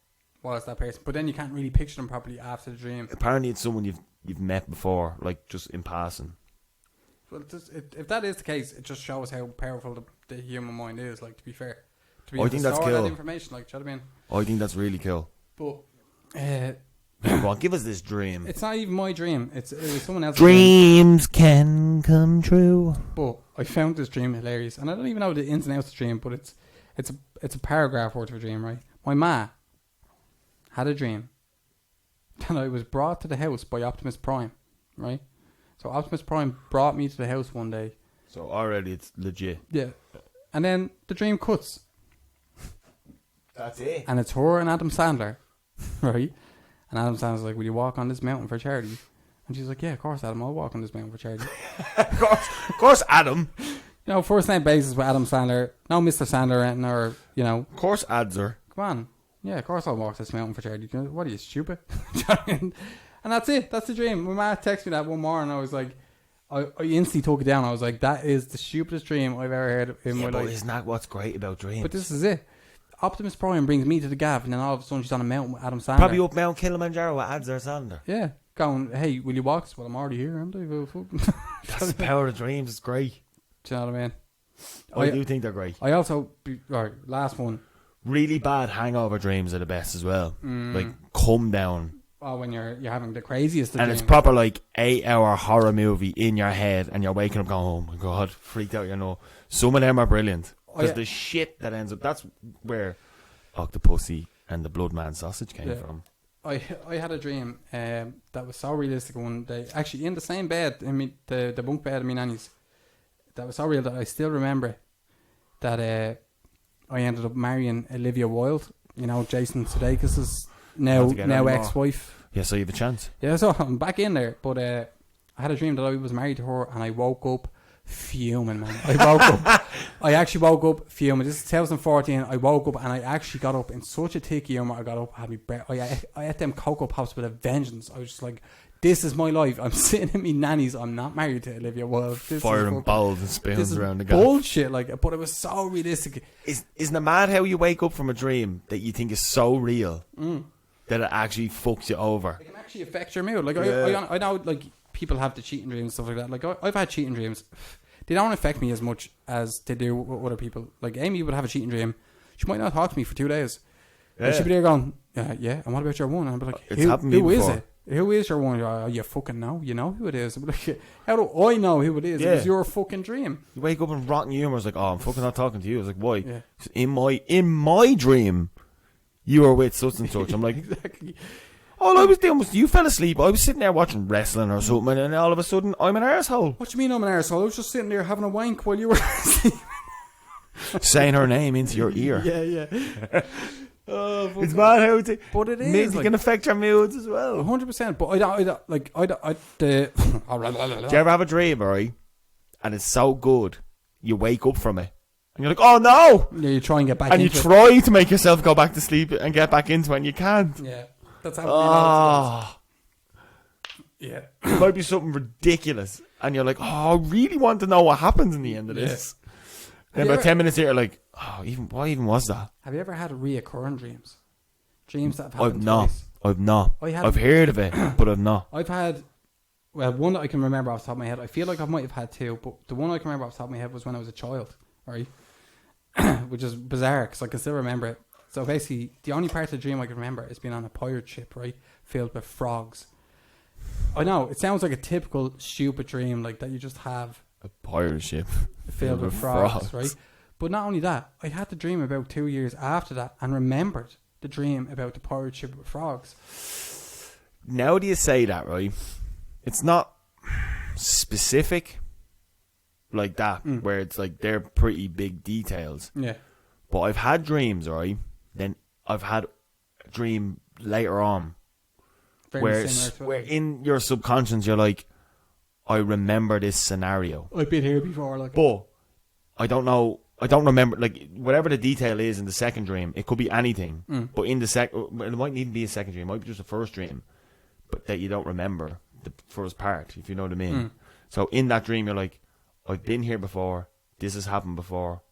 What is that person? But then you can't really picture them properly after the dream. Apparently it's someone you've met before, like just in passing. Well, if that is the case, it just shows how powerful the human mind is. Like, to be fair, I think that's cool. That information, like, do you know what I mean? I think that's really cool. But come on, give us this dream. It's not even my dream. It was someone else's dreams can come true. But I found this dream hilarious, and I don't even know the ins and outs of the dream. But it's a paragraph worth of a dream, right? My ma had a dream that I was brought to the house by Optimus Prime, right? So Optimus Prime brought me to the house one day. So already it's legit. Yeah. And then the dream cuts. That's it. And it's her and Adam Sandler, right? And Adam Sandler's like, will you walk on this mountain for charity? And she's like, yeah, of course, Adam, I'll walk on this mountain for charity. of course, Adam. You know, first name basis with Adam Sandler. No Mr. Sandler or, you know. Of course, ads are. Come on. Yeah, of course I'll walk this mountain for charity. What are you, stupid? And that's it. That's the dream. My ma texted me that one morning and I was like, I instantly took it down. I was like, that is the stupidest dream I've ever heard in my life. Isn't that what's great about dreams? But this is it. Optimus Prime brings me to the gaff and then all of a sudden she's on a mountain with Adam Sandler. Probably up Mount Kilimanjaro with Ads or Sandler. Yeah. Going, hey, will you walk? Well, I'm already here, aren't I? That's the power of dreams. It's great. Do you know what I mean? I do think they're great. I also, alright, last one. Really bad hangover dreams are the best as well. Like, come down. Oh, when you're having the craziest of and dreams. It's proper like 8-hour horror movie in your head and you're waking up going, oh my god, freaked out, you know. Some of them are brilliant. Because the shit that ends up, that's where Octopussy and the Bloodman sausage came from. I had a dream that was so realistic one day. Actually, in the same bed, the bunk bed of my nanny's. That was so real that I still remember that I ended up marrying Olivia Wilde. You know, Jason Sudeikis' now ex-wife. Yeah, so you have a chance. Yeah, so I'm back in there. But I had a dream that I was married to her and I woke up fuming, man. I actually woke up fuming. This is 2014. I woke up and I actually got up in such a thick humour. I got up, had me breath. I ate them Cocoa Pops with a vengeance. I was just like, this is my life. I'm sitting in my nanny's. I'm not married to Olivia Wilde. Firing balls and spoons around the bullshit, like, but it was so realistic. Isn't it mad how you wake up from a dream that you think is so real that it actually fucks you over? It can actually affect your mood. Like, I know, like, people have the cheating dreams and stuff like that. Like, I've had cheating dreams. They don't affect me as much as they do with other people. Like, Amy would have a cheating dream. She might not talk to me for 2 days. Yeah. She'd be there going, yeah, and what about your one? And I'd be like, who is it? Who is your one? Oh, you fucking know. You know who it is. Like, how do I know who it is? Yeah. It was your fucking dream. You wake up in rotten humour. It's like, oh, I'm fucking not talking to you. It's like, why? Yeah. In my dream, you were with such and such. I'm like, exactly. All I was doing was you fell asleep. I was sitting there watching wrestling or something, and all of a sudden I'm an arsehole. What do you mean I'm an arsehole? I was just sitting there having a wank while you were asleep. Saying her name into your ear. Yeah. It's mad how but it is. music can affect your moods as well. 100%. But do you ever have a dream, right? And it's so good, you wake up from it. And you're like, oh no! Yeah, you try and get back into it. into And you try to make yourself go back to sleep and get back into it, and you can't. Yeah. That's how yeah. It might be something ridiculous. And you're like, oh, I really want to know what happens in the end of this. Then about 10 minutes later, like, oh, what even was that? Have you ever had reoccurring dreams? Dreams that have happened twice? I've not. I've heard of it, but I've not. I've had, one that I can remember off the top of my head. I feel like I might have had two, but the one I can remember off the top of my head was when I was a child, right? Which is bizarre because I can still remember it. So basically, the only part of the dream I can remember is being on a pirate ship, right? Filled with frogs. I know, it sounds like a typical stupid dream like that you just have. A pirate ship filled with frogs, right? But not only that, I had the dream about 2 years after that and remembered the dream about the pirate ship with frogs. Now do you say that, right? It's not specific like that, where it's like they're pretty big details. Yeah. But I've had dreams, right? Then I've had a dream later on where in your subconscious you're like, I remember this scenario. I've been here before, like. But I don't know. I don't remember, like, whatever the detail is in the second dream. It could be anything. But in the it might even be a second dream. It might be just a first dream, but that you don't remember the first part, if you know what I mean. So in that dream, you're like, I've been here before. This has happened before.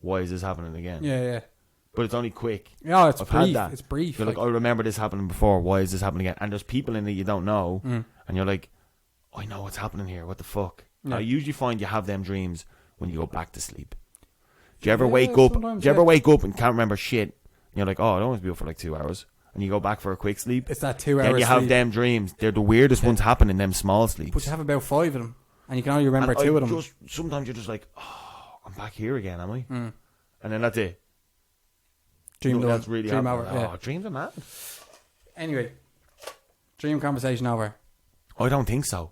Why is this happening again? Yeah. But it's only quick. Yeah, it's brief. It's brief. You're like, I remember this happening before. Why is this happening again? And there's people in it you don't know, and you're like, I know what's happening here. What the fuck? Yeah. I usually find you have them dreams when you go back to sleep. Do you ever wake up? Do you ever wake up and can't remember shit? And you're like, oh, I don't want to be up for like 2 hours. And you go back for a quick sleep. It's that 2 hours. Then you have them dreams. They're the weirdest ones happen in them small sleeps. But you have about 5 of them, and you can only remember 2 of them. Sometimes you're just like, oh, I'm back here again, am I? And then that's it. Dream that's really dream over. Oh, dreams are mad. Anyway, dream conversation over. I don't think so.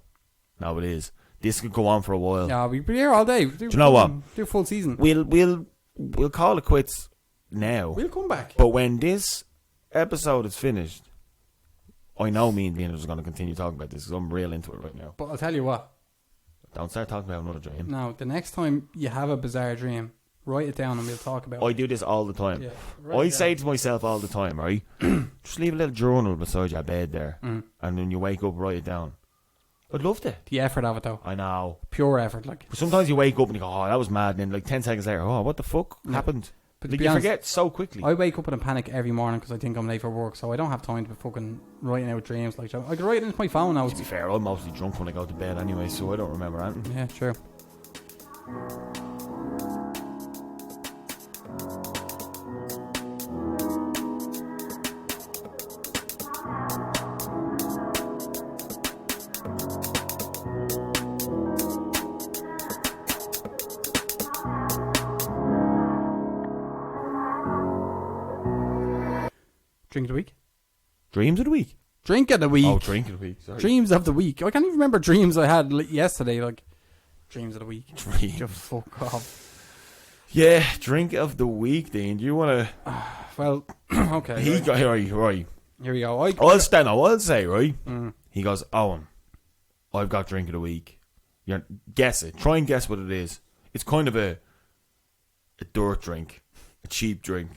No, it is. This could go on for a while. Yeah, we'll be here all day. Do you know what? Do a full season. We'll call it quits now. We'll come back. But when this episode is finished, I know me and Dean are going to continue talking about this because I'm real into it right now. But I'll tell you what. Don't start talking about another dream. No, the next time you have a bizarre dream, write it down and we'll talk about it. I do this all the time. Yeah, I say to myself all the time, right? Just leave a little journal beside your bed there. And when you wake up, write it down. I'd love it. The effort of it, though. I know. Pure effort, like. But sometimes you wake up and you go, oh, that was mad. And then like 10 seconds later, oh, what the fuck happened? But like, you forget so quickly. I wake up in a panic every morning because I think I'm late for work, so I don't have time to be fucking writing out dreams. Like, I could write it into my phone now. To be fair, I'm mostly drunk when I go to bed anyway, so I don't remember anything. Yeah, true. Drink of the week? Dreams of the week? Drink of the week. Oh, drink of the week. Sorry. Dreams of the week. I can't even remember dreams I had yesterday. Like, dreams of the week. Dream. Fuck off. Yeah, drink of the week, Dean. Do you want to... Well, okay. He got... Right. Here we go. I'll say, right? He goes, Owen, I've got drink of the week. Guess it. Try and guess what it is. It's kind of a dirt drink. A cheap drink.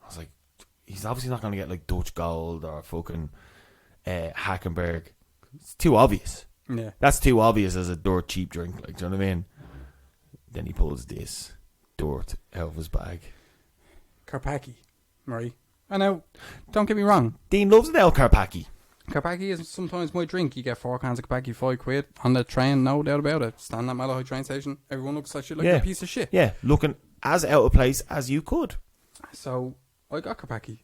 I was like, he's obviously not going to get like Dutch Gold or fucking Hackenberg. It's too obvious. Yeah. That's too obvious as a dirt cheap drink. Like, do you know what I mean? Then he pulls this dirt out of his bag. Carpacci, right? I know, don't get me wrong. Dean loves an El Carpacci. Carpacci is sometimes my drink. You get 4 cans of Carpacci, £5 on the train, no doubt about it. Stand at Malahide train station. Everyone looks like a piece of shit. Yeah, looking as out of place as you could. So, I got Carpacci.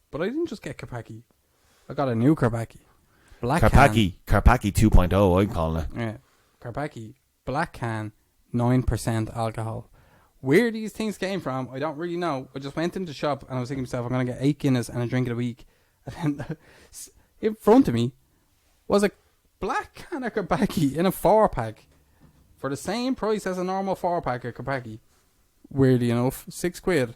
But I didn't just get Carpacci. I got a new Carpacci. Black Carpacci 2.0, I'm calling it. Yeah. Carpacci, black can, 9% alcohol. Where these things came from, I don't really know. I just went into the shop and I was thinking to myself, I'm going to get 8 Guinness and a drink of the week. And then in front of me was a black can of Kabaki in a 4-pack for the same price as a normal 4-pack of Kabaki. Weirdly enough, £6.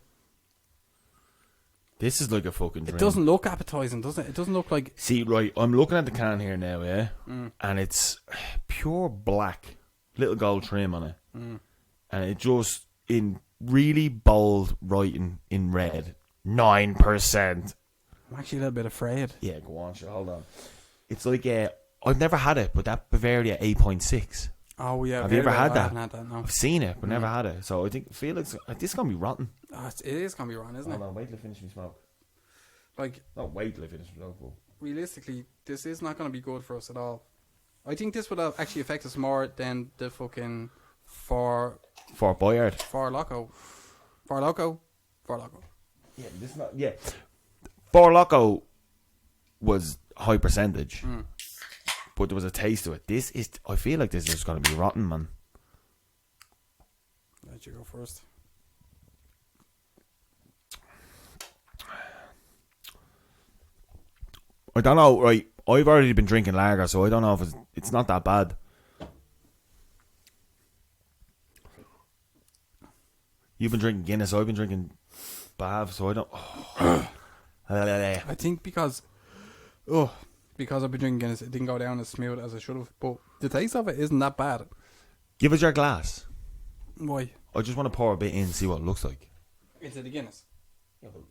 This is like a fucking dream. It doesn't look appetizing, does it? It doesn't look like... See, right, I'm looking at the can here now, yeah? And it's pure black. Little gold trim on it. And it just, in really bold writing in red, 9%. I'm actually a little bit afraid. Yeah, go on, sure, hold on. It's like, I've never had it, but that Bavaria 8.6. Oh, yeah. Have you ever had I that? haven't had that, no. I've seen it, but never had it. So I feel like this is going to be rotten. Oh, it is going to be wrong, isn't it? Hold on, wait till I finish my smoke. Like, Not wait till I finish my smoke, but... realistically, this is not going to be good for us at all. I think this would actually affect us more than the fucking For Boyard. Four Loco. Four Loco. Yeah, this is not... Yeah. Four Loco was high percentage. But there was a taste to it. This is... I feel like this is going to be rotten, man. Let you go first. I don't know, right? I've already been drinking lager, so I don't know if it's not that bad. You've been drinking Guinness, I've been drinking Bav, so I don't... I think because I've been drinking Guinness, it didn't go down as smooth as it should have. But the taste of it isn't that bad. Give us your glass. Why? I just want to pour a bit in and see what it looks like. Into the Guinness. Yeah, but...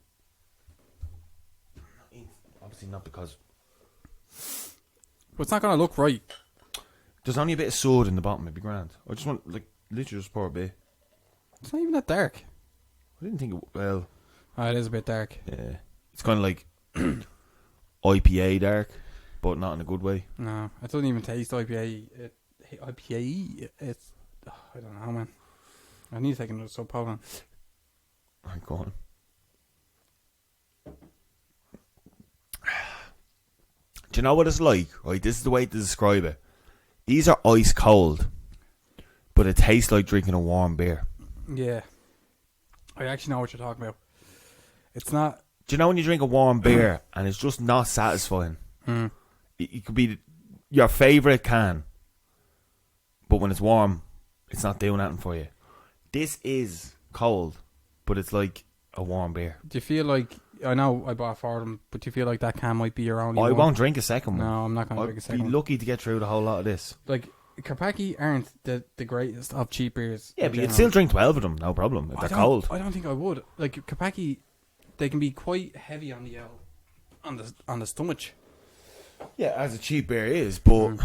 Obviously not because... But it's not going to look right. There's only a bit of soda in the bottom, it'd be grand. I just want, like, literally just pour a bit. It's not even that dark. I didn't think it... Well... Oh, it is a bit dark. Yeah. It's kind of like... IPA dark, but not in a good way. No, it doesn't even taste IPA. It's... I don't know, man. I need to take another sub, hold on. Right, go on. Do you know what it's like? Right, this is the way to describe it. These are ice cold, but it tastes like drinking a warm beer. Yeah. I actually know what you're talking about. It's not... Do you know when you drink a warm beer and it's just not satisfying? It could be your favourite can, but when it's warm, it's not doing anything for you. This is cold, but it's like a warm beer. Do you feel like... I know I bought for them, but do you feel like that can might be your only I one? won't drink a second one. No, I'm not going to drink a second I'd one. be lucky to get through the whole lot of this. Like, Karpaki aren't the greatest of cheap beers. Yeah, in but you'd general. still drink 12 of them, no problem, if they're cold. I don't think I would. Like, Karpaki, they can be quite heavy on the on the stomach. Yeah, as a cheap beer is, but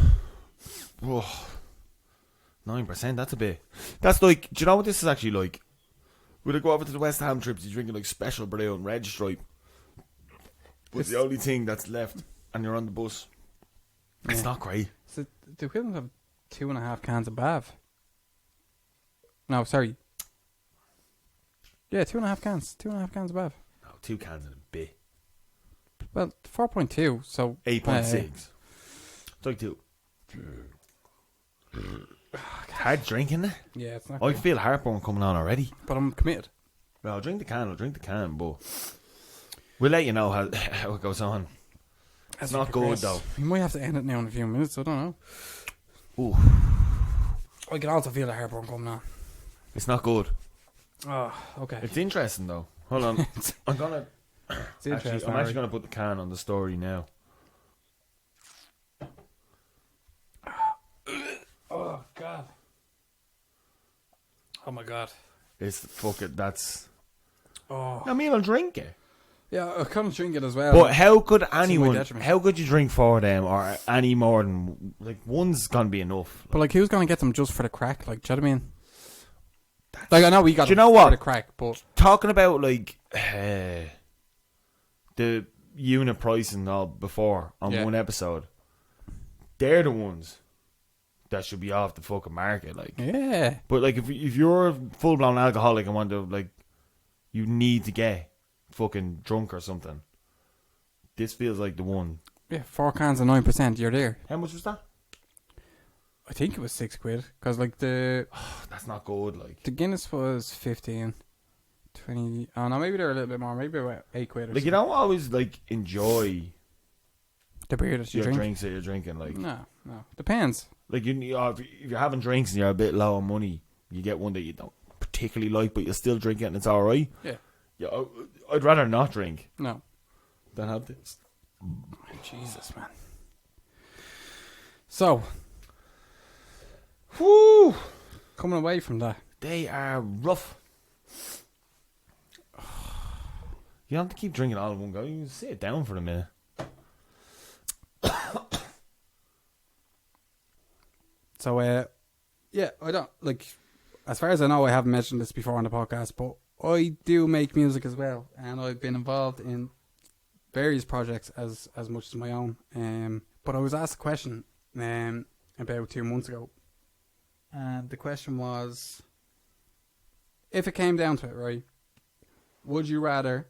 9%, that's a bit. That's like, do you know what this is actually like? When I go over to the West Ham trips, you're drinking like special brew and red stripe. But it's the only thing that's left, and you're on the bus. Yeah. It's not great. It's the equivalent of 2.5 cans of Bav. No, sorry. Yeah, 2.5 cans. 2.5 cans of Bav. No, 2 cans in a bit. Well, 4.2, so... 8.6. It's like 2. Hard drinking it? Yeah, it's not I good. feel heartburn coming on already. But I'm committed. Well, I'll drink the can, but we'll let you know how it goes on. It's not good, though. We might have to end it now in a few minutes, I don't know. Ooh. I can also feel the heartburn coming on. It's not good. Oh, okay. It's interesting, though. Hold on. I'm gonna... It's interesting. I'm actually going to put the can on the story now. Oh, God. Oh, my God. It's fuck it. That's... Oh. I mean, I'll drink it. Yeah, I couldn't drink it as well. But how could anyone... detriment. How could you drink 4 of them or any more than... Like, one's going to be enough. But, like, who's going to get them just for the crack? Like, do you know what I mean? Like, I know we got Do you them know for what? the crack, but... Talking about, like... the unit price and all before on one episode. They're the ones that should be off the fucking market, like. Yeah. But like, if you're a full blown alcoholic and want to, like, you need to get fucking drunk or something, this feels like the one. Yeah, 4 cans of 9%, you're there. How much was that? I think it was £6, because like That's not good, like. the Guinness was 15, 20. Oh no, maybe they're a little bit more. Maybe about £8 or Like, something. you don't always like enjoy The beer that you Your drink. drinks that you're drinking, like No. Depends. like if you're having drinks and you're a bit low on money, you get one that you don't particularly like, but you still drink it and it's all right. Yeah. I'd rather not drink No. than have this. Jesus, man. So, Whoo! coming away from that. They are rough. You don't have to keep drinking all in one go. You can sit down for a minute. So, yeah, I don't, like, as far as I know, I haven't mentioned this before on the podcast, but I do make music as well, and I've been involved in various projects as much as my own. But I was asked a question about 2 months ago, and the question was, if it came down to it, right, would you rather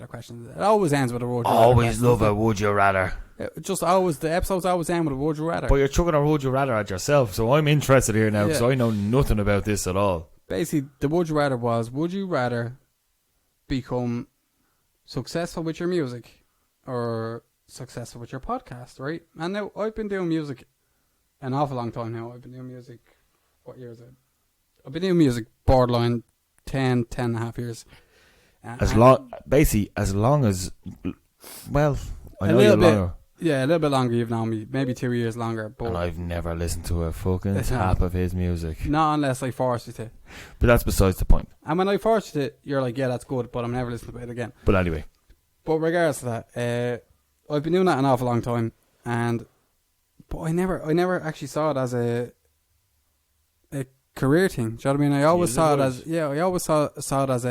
question? It always ends with a would you rather. Always love a would you rather. Just always, the episodes always end with a would you rather. But you're chucking a would you rather at yourself, so I'm interested here now because I know nothing about this at all. Basically, the would you rather was, would you rather become successful with your music or successful with your podcast, right? And now, I've been doing music an awful long time now. I've been doing music, what year is it? I've been doing music borderline 10 and a half years. As long as, well, I know you longer. Yeah, a little bit longer you've known me. Maybe 2 years longer. But And I've never listened to a fucking tap of his music. Not unless I force you to. But that's besides the point. And when I force you to, you're like, yeah, that's good, but I'm never listening to it again. But anyway. But regardless of that, I've been doing that an awful long time, but I never actually saw it as a career thing. Do you know what I mean? I always saw it as saw it as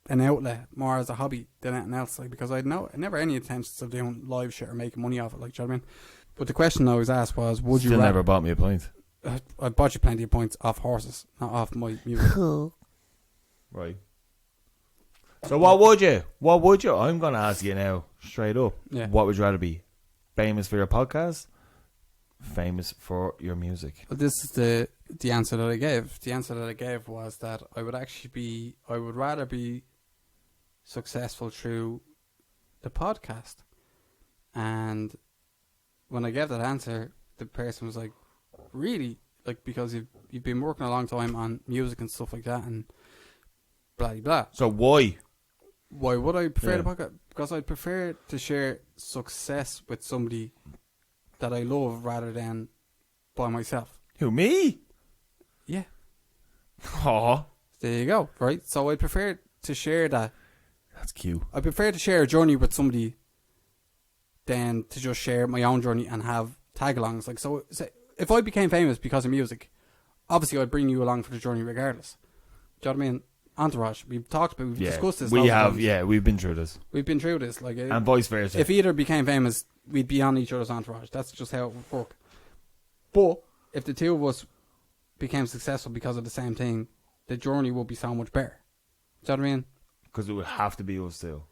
an outlet, more as a hobby than anything else. Like, because I never any intentions of doing live shit or making money off it. Like, do you know what I mean? But the question I was asked was, would you? Still never bought me a pint. I bought you plenty of points off horses, not off my music. Right. So what would you? I'm going to ask you now, straight up. Yeah. What would you rather be? Famous for your podcast? Famous for your music? Well, this is the answer that I gave. The answer that I gave was that I would rather be successful through the podcast. And when I gave that answer, the person was like, really? Like, because you've been working a long time on music and stuff like that and blah, blah. So why? Why would I prefer the podcast? Because I'd prefer to share success with somebody that I love rather than by myself. Who, me? Yeah. Aw. There you go, right? So I prefer to share that. That's cute. I prefer to share a journey with somebody than to just share my own journey and have tag-alongs. Like, so if I became famous because of music, obviously I'd bring you along for the journey regardless. Do you know what I mean? Entourage. We've talked about, we've discussed this. We have, we've been through this. We've been through this. Like, and vice versa. If either became famous, we'd be on each other's entourage. That's just how it would work. But if the two of us became successful because of the same thing, the journey would be so much better. Do you know what I mean? Because it would have to be us two.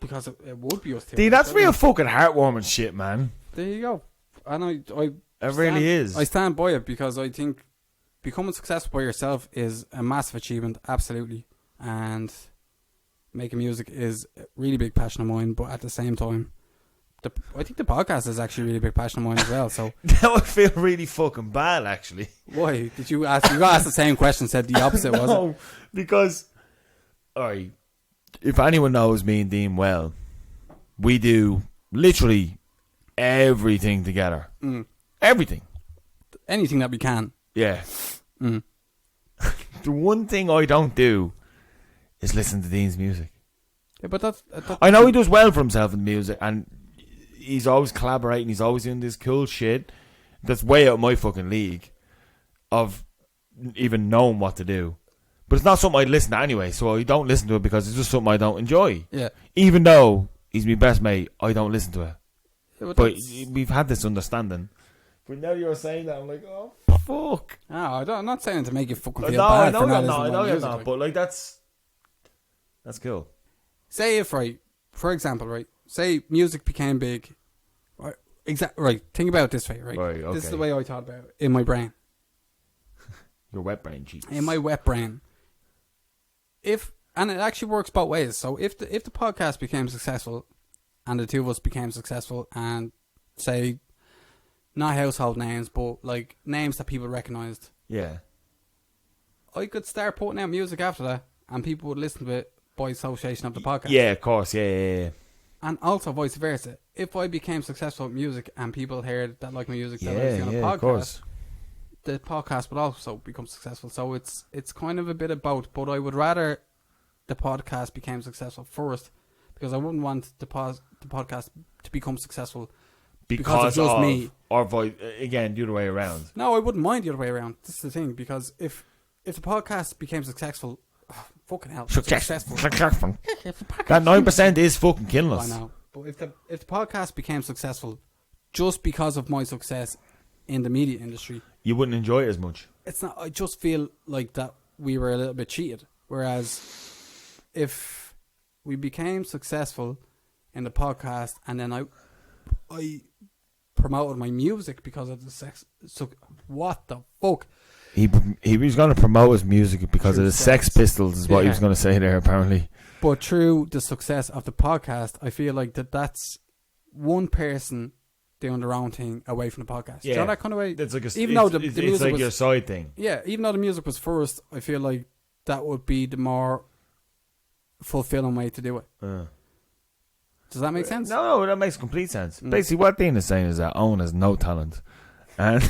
Because it would be us two. Dude, that's real fucking heartwarming shit, man. There you go. And it really is. I stand by it because I think becoming successful by yourself is a massive achievement, absolutely. And making music is a really big passion of mine, but at the same time, I think the podcast is actually a really big passion of mine as well. So now I feel really fucking bad, actually. Why? Did you ask? You got asked the same question, said the opposite, was it? No, because, alright, if anyone knows me and Dean well, we do literally everything together. Everything. Anything that we can. Yeah. The one thing I don't do is listen to Dean's music. Yeah, but that's I know he does well for himself in music, and he's always collaborating, he's always doing this cool shit that's way out of my fucking league of even knowing what to do. But it's not something I'd listen to anyway, so I don't listen to it because it's just something I don't enjoy. Yeah. Even though he's my best mate, I don't listen to it. Yeah, but we've had this understanding. But now you're saying that, I'm like, oh, fuck. No, I'm not saying to make you fucking feel bad for not listening to my music. Not, but like that's cool. Say if, right, for example, right, say music became big, right, right, think about it this way, right? Right, okay. This is the way I thought about it in my brain. Your wet brain, cheeks. In my wet brain. And it actually works both ways. So if the podcast became successful, and the two of us became successful and say, not household names, but like names that people recognised. Yeah. I could start putting out music after that, and people would listen to it by association of the podcast. Yeah, of course. Yeah. And also vice versa. If I became successful with music and people heard that like my music that I was on a podcast, of course. the podcast would also become successful. So it's kind of a bit of both. But I would rather the podcast became successful first, because I wouldn't want the podcast to become successful because of just me. Or again, the other way around. No, I wouldn't mind the other way around. This is the thing, because if the podcast became successful, fucking hell, successful. That 9% is fucking killing us. I know. But if the podcast became successful just because of my success in the media industry, you wouldn't enjoy it as much. It's not. I just feel like that we were a little bit cheated. Whereas if we became successful in the podcast and then I promoted my music because of the sex, so what the fuck? He was going to promote his music because of the Sex Pistols, is what he was going to say there, apparently. But through the success of the podcast, I feel like that's one person doing their own thing away from the podcast. Yeah. Do you know that kind of way? It's like the music like was, your side thing. Yeah, even though the music was first, I feel like that would be the more fulfilling way to do it. Does that make sense? No, that makes complete sense. Basically, what Dean is saying is that Owen has no talent, and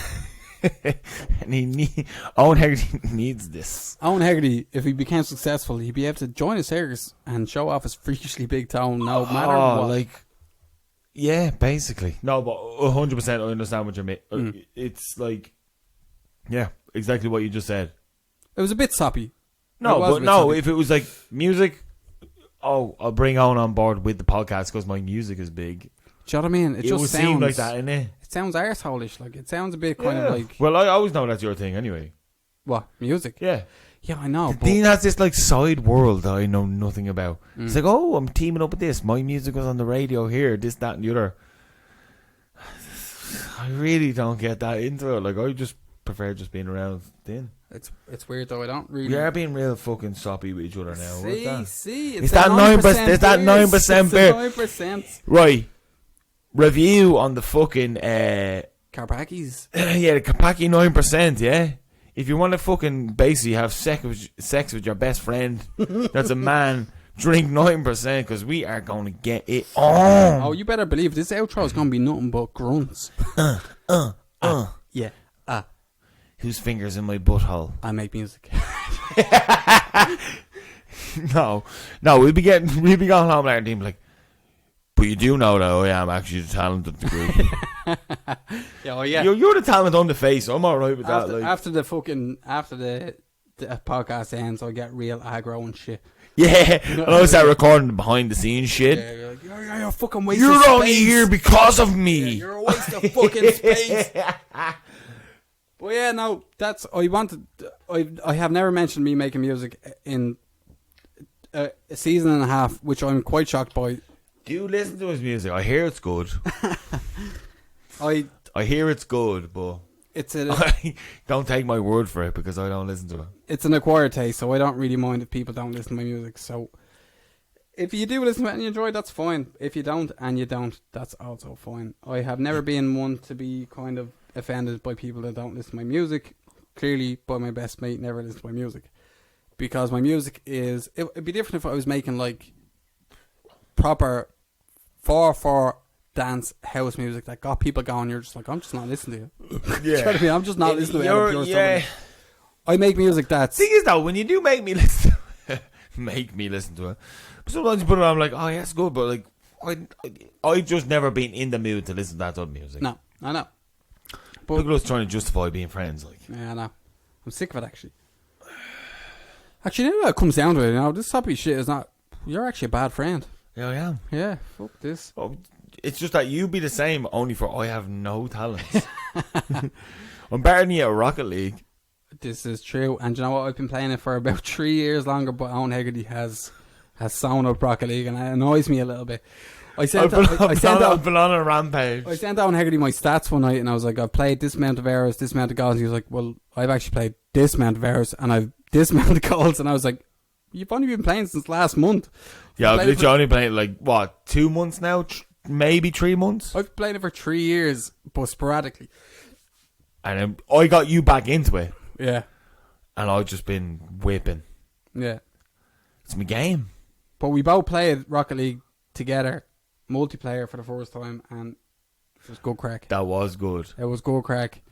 Owen Hegarty needs this. Owen Hegarty, if he became successful, he'd be able to join a circus and show off his freakishly big tone, no matter what. Like, yeah, basically. No, but 100%, I understand what you mean. It's like, yeah, exactly what you just said. It was a bit soppy. If it was like music, I'll bring Owen on board with the podcast because my music is big. Do you know what I mean? It just would sounds seem like that, innit? It sounds arsehole-ish. Like, it sounds a bit kind of like... Well, I always know that's your thing anyway. What? Music? Yeah. Yeah, I know. But Dean has this like side world that I know nothing about. It's like, I'm teaming up with this. My music was on the radio here, this, that, and the other. I really don't get that into it. Like, I just prefer just being around Dean. It's weird though. I don't really. We are being real fucking soppy with each other now. It's that 9%. It's that 9% beer. 9%. Right. Review on the fucking Carpacki's. Yeah, the Carpacki 9%. Yeah. If you want to fucking basically have sex with your best friend, that's a man, drink 9% because we are going to get it on. Oh, you better believe this outro is going to be nothing but grunts. Yeah. Whose fingers in my butthole? I make music. No, we'd be going home later and being like, but you do know that I am actually the talent of the group. Yeah, yeah. You're the talent on the face. I'm alright with that. Like. After the podcast ends, I get real aggro and shit. Yeah, and I start recording behind the scenes shit. Yeah, you're like, you're a fucking waste of space. You're only here because of me. Yeah, you're a waste of fucking space. But yeah, no, I have never mentioned me making music in a season and a half, which I'm quite shocked by. Do you listen to his music? I hear it's good. I hear it's good, but don't take my word for it because I don't listen to it. It's an acquired taste, so I don't really mind if people don't listen to my music. So if you do listen to it and you enjoy it, that's fine. If you don't and you don't, that's also fine. I have never been one to be kind of offended by people that don't listen to my music. Clearly, by my best mate, never listen to my music. Because my music it'd be different if I was making like proper 4/4 dance house music that got people going. You're just like, I'm just not listening to you. Yeah. You know what I mean? I'm just not listening to it. Yeah. I make music that's... Thing is though, when you do make me listen to it, sometimes you put it on, I'm like, oh yeah, it's good, but like, I've just never been in the mood to listen to that type of music. No, I know. But people are just trying to justify being friends, like. Yeah, I know. I'm sick of it, actually. Actually, you know what it comes down to it, you know, this soppy shit is not... You're actually a bad friend. Yeah, I am. Yeah, fuck this. Oh, it's just that you be the same, only for I have no talent. I'm better than you at Rocket League. This is true, and you know what? I've been playing it for about 3 years longer, but Owen Hegarty has sewn up Rocket League, and it annoys me a little bit. I've been on a rampage. I sent Owen Hegarty my stats one night, and I was like, I've played this amount of hours, this amount of goals. And he was like, well, I've actually played this amount of hours, and I've this amount of goals. And I was like, You've only been playing since last month. Yeah, I've literally only played like, what, 2 months now? Maybe 3 months? I've played it for 3 years, but sporadically. And then I got you back into it. Yeah. And I've just been whipping. Yeah. It's my game. But we both played Rocket League together, multiplayer for the first time, and it was good crack. That was good. It was good crack.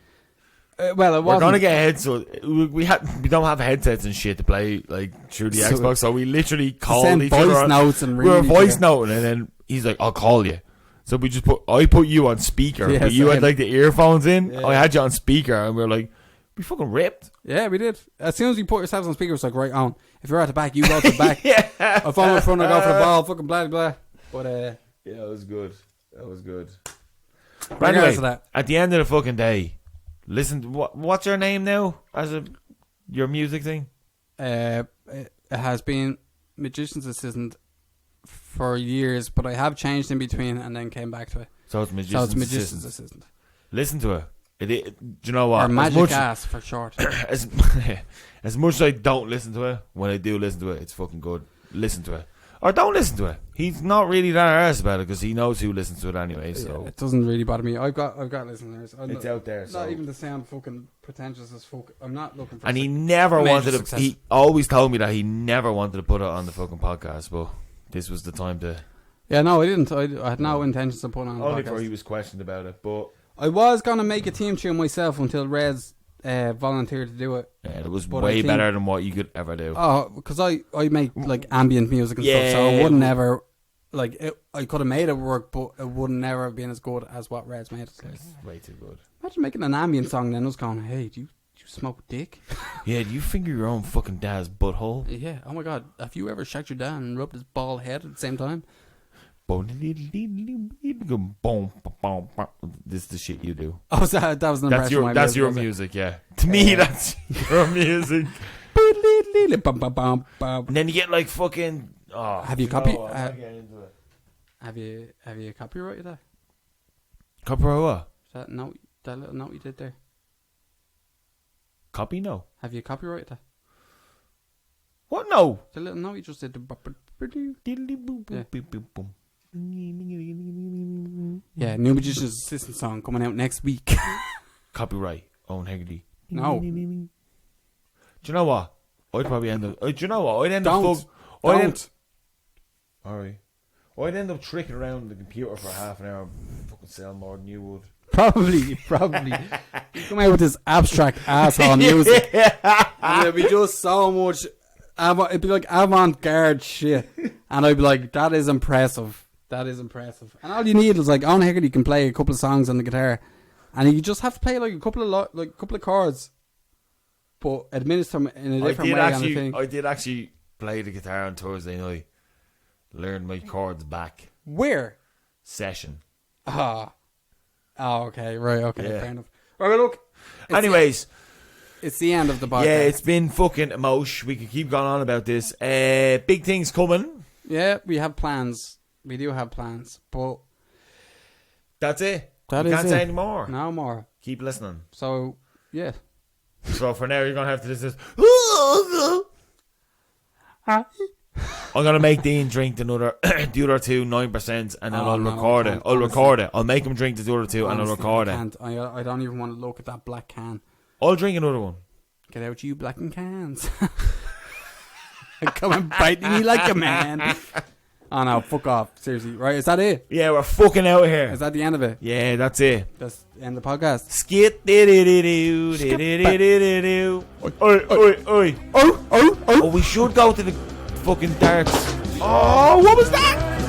Well, it wasn't. We're gonna get headsets. We don't have headsets and shit to play like through the Xbox, so we literally called each other. Voice notes and we were voice noting, and then he's like, "I'll call you." So I put you on speaker, but you had like the earphones in. Yeah. I had you on speaker, and we were like, we fucking ripped. Yeah, we did. As soon as you put yourselves on speaker, it's like right on. If you're at the back, you go to the back. Yeah. If I'm in front, I go for the ball. Fucking blah blah. But yeah, it was good. That was good. But anyway, at the end of the fucking day, listen to what's your name now your music thing? It has been Magician's Assistant for years, but I have changed in between and then came back to it. So it's Magician's Assistant. Listen to it. Do you know what? Or Magic Ass for short. as much as I don't listen to it, when I do listen to it, it's fucking good. Listen to it. Or don't listen to it. He's not really that arsed about it because he knows who listens to it anyway. So yeah, it doesn't really bother me. I've got listeners. It's out there. Not even to sound fucking pretentious as fuck. I'm not looking for. And he never wanted to. Success. He always told me that he never wanted to put it on the fucking podcast, but this was the time to. Yeah, no, I didn't. I had no intentions of putting on. Only the podcast. before he was questioned about it, but I was gonna make a team tune myself until Reds volunteered to do it. yeah, it was way better than what you could ever do. Oh, because I make like ambient music and stuff, so I wouldn't ever like it. I could have made it work, but it would never have been as good as what Reds made it. Like, It's way too good. imagine making an ambient song, then us going, "Hey, do you smoke dick?" Yeah, do you finger your own fucking dad's butthole? Yeah. Oh my god, have you ever shacked your dad and rubbed his bald head at the same time? This is the shit you do. Oh, so that was an impression. That's your music, yeah. To me, that's your music. And then you get like fucking. Oh, Have you Have you copyrighted that? Copyright what? That little note you did there. Copy? No. Have you copyrighted that? What? No. The little note you just did. Yeah, new Magician's Assistant song coming out next week. Copyright. Owen Hegarty. No. Do you know what? I'd probably end up. Do you know what? I'd end Don't. up. Alright. I'd end up tricking around the computer for half an hour and fucking sell more than you would. Probably. You come out with this abstract asshole music. And it'd be just so much. It'd be like avant-garde shit. And I'd be like, that is impressive. And all you need is like, Owen Hegarty can play a couple of songs on the guitar. And you just have to play like a couple of chords. But administer them in a different way on the thing. I did actually play the guitar on Thursday night. Learn my chords back. Where? Session. Oh, okay. Right, okay. Yeah. Fair enough. All right, look. Anyways. It's the end of the podcast. Yeah, it's been fucking emotion. We could keep going on about this. Big things coming. Yeah, we have plans. We do have plans. But that's it. That you is can't it. say any more. No more. Keep listening. So, yeah. So for now, you're going to have to listen. I'm going to make Dean drink the other two 9%, and then I'll record it. I'll record it. I'll make him drink the other two, and I'll record it. I don't even want to look at that black can. I'll drink another one. Get out you blacking cans. Come and bite me like a man. Oh no, fuck off. Seriously. Right, is that it? Yeah, we're fucking out of here. Is that the end of it? Yeah, that's it. That's the end of the podcast. Skit doo. Oi. Oh, we should go to the fucking darts. Oh, what was that?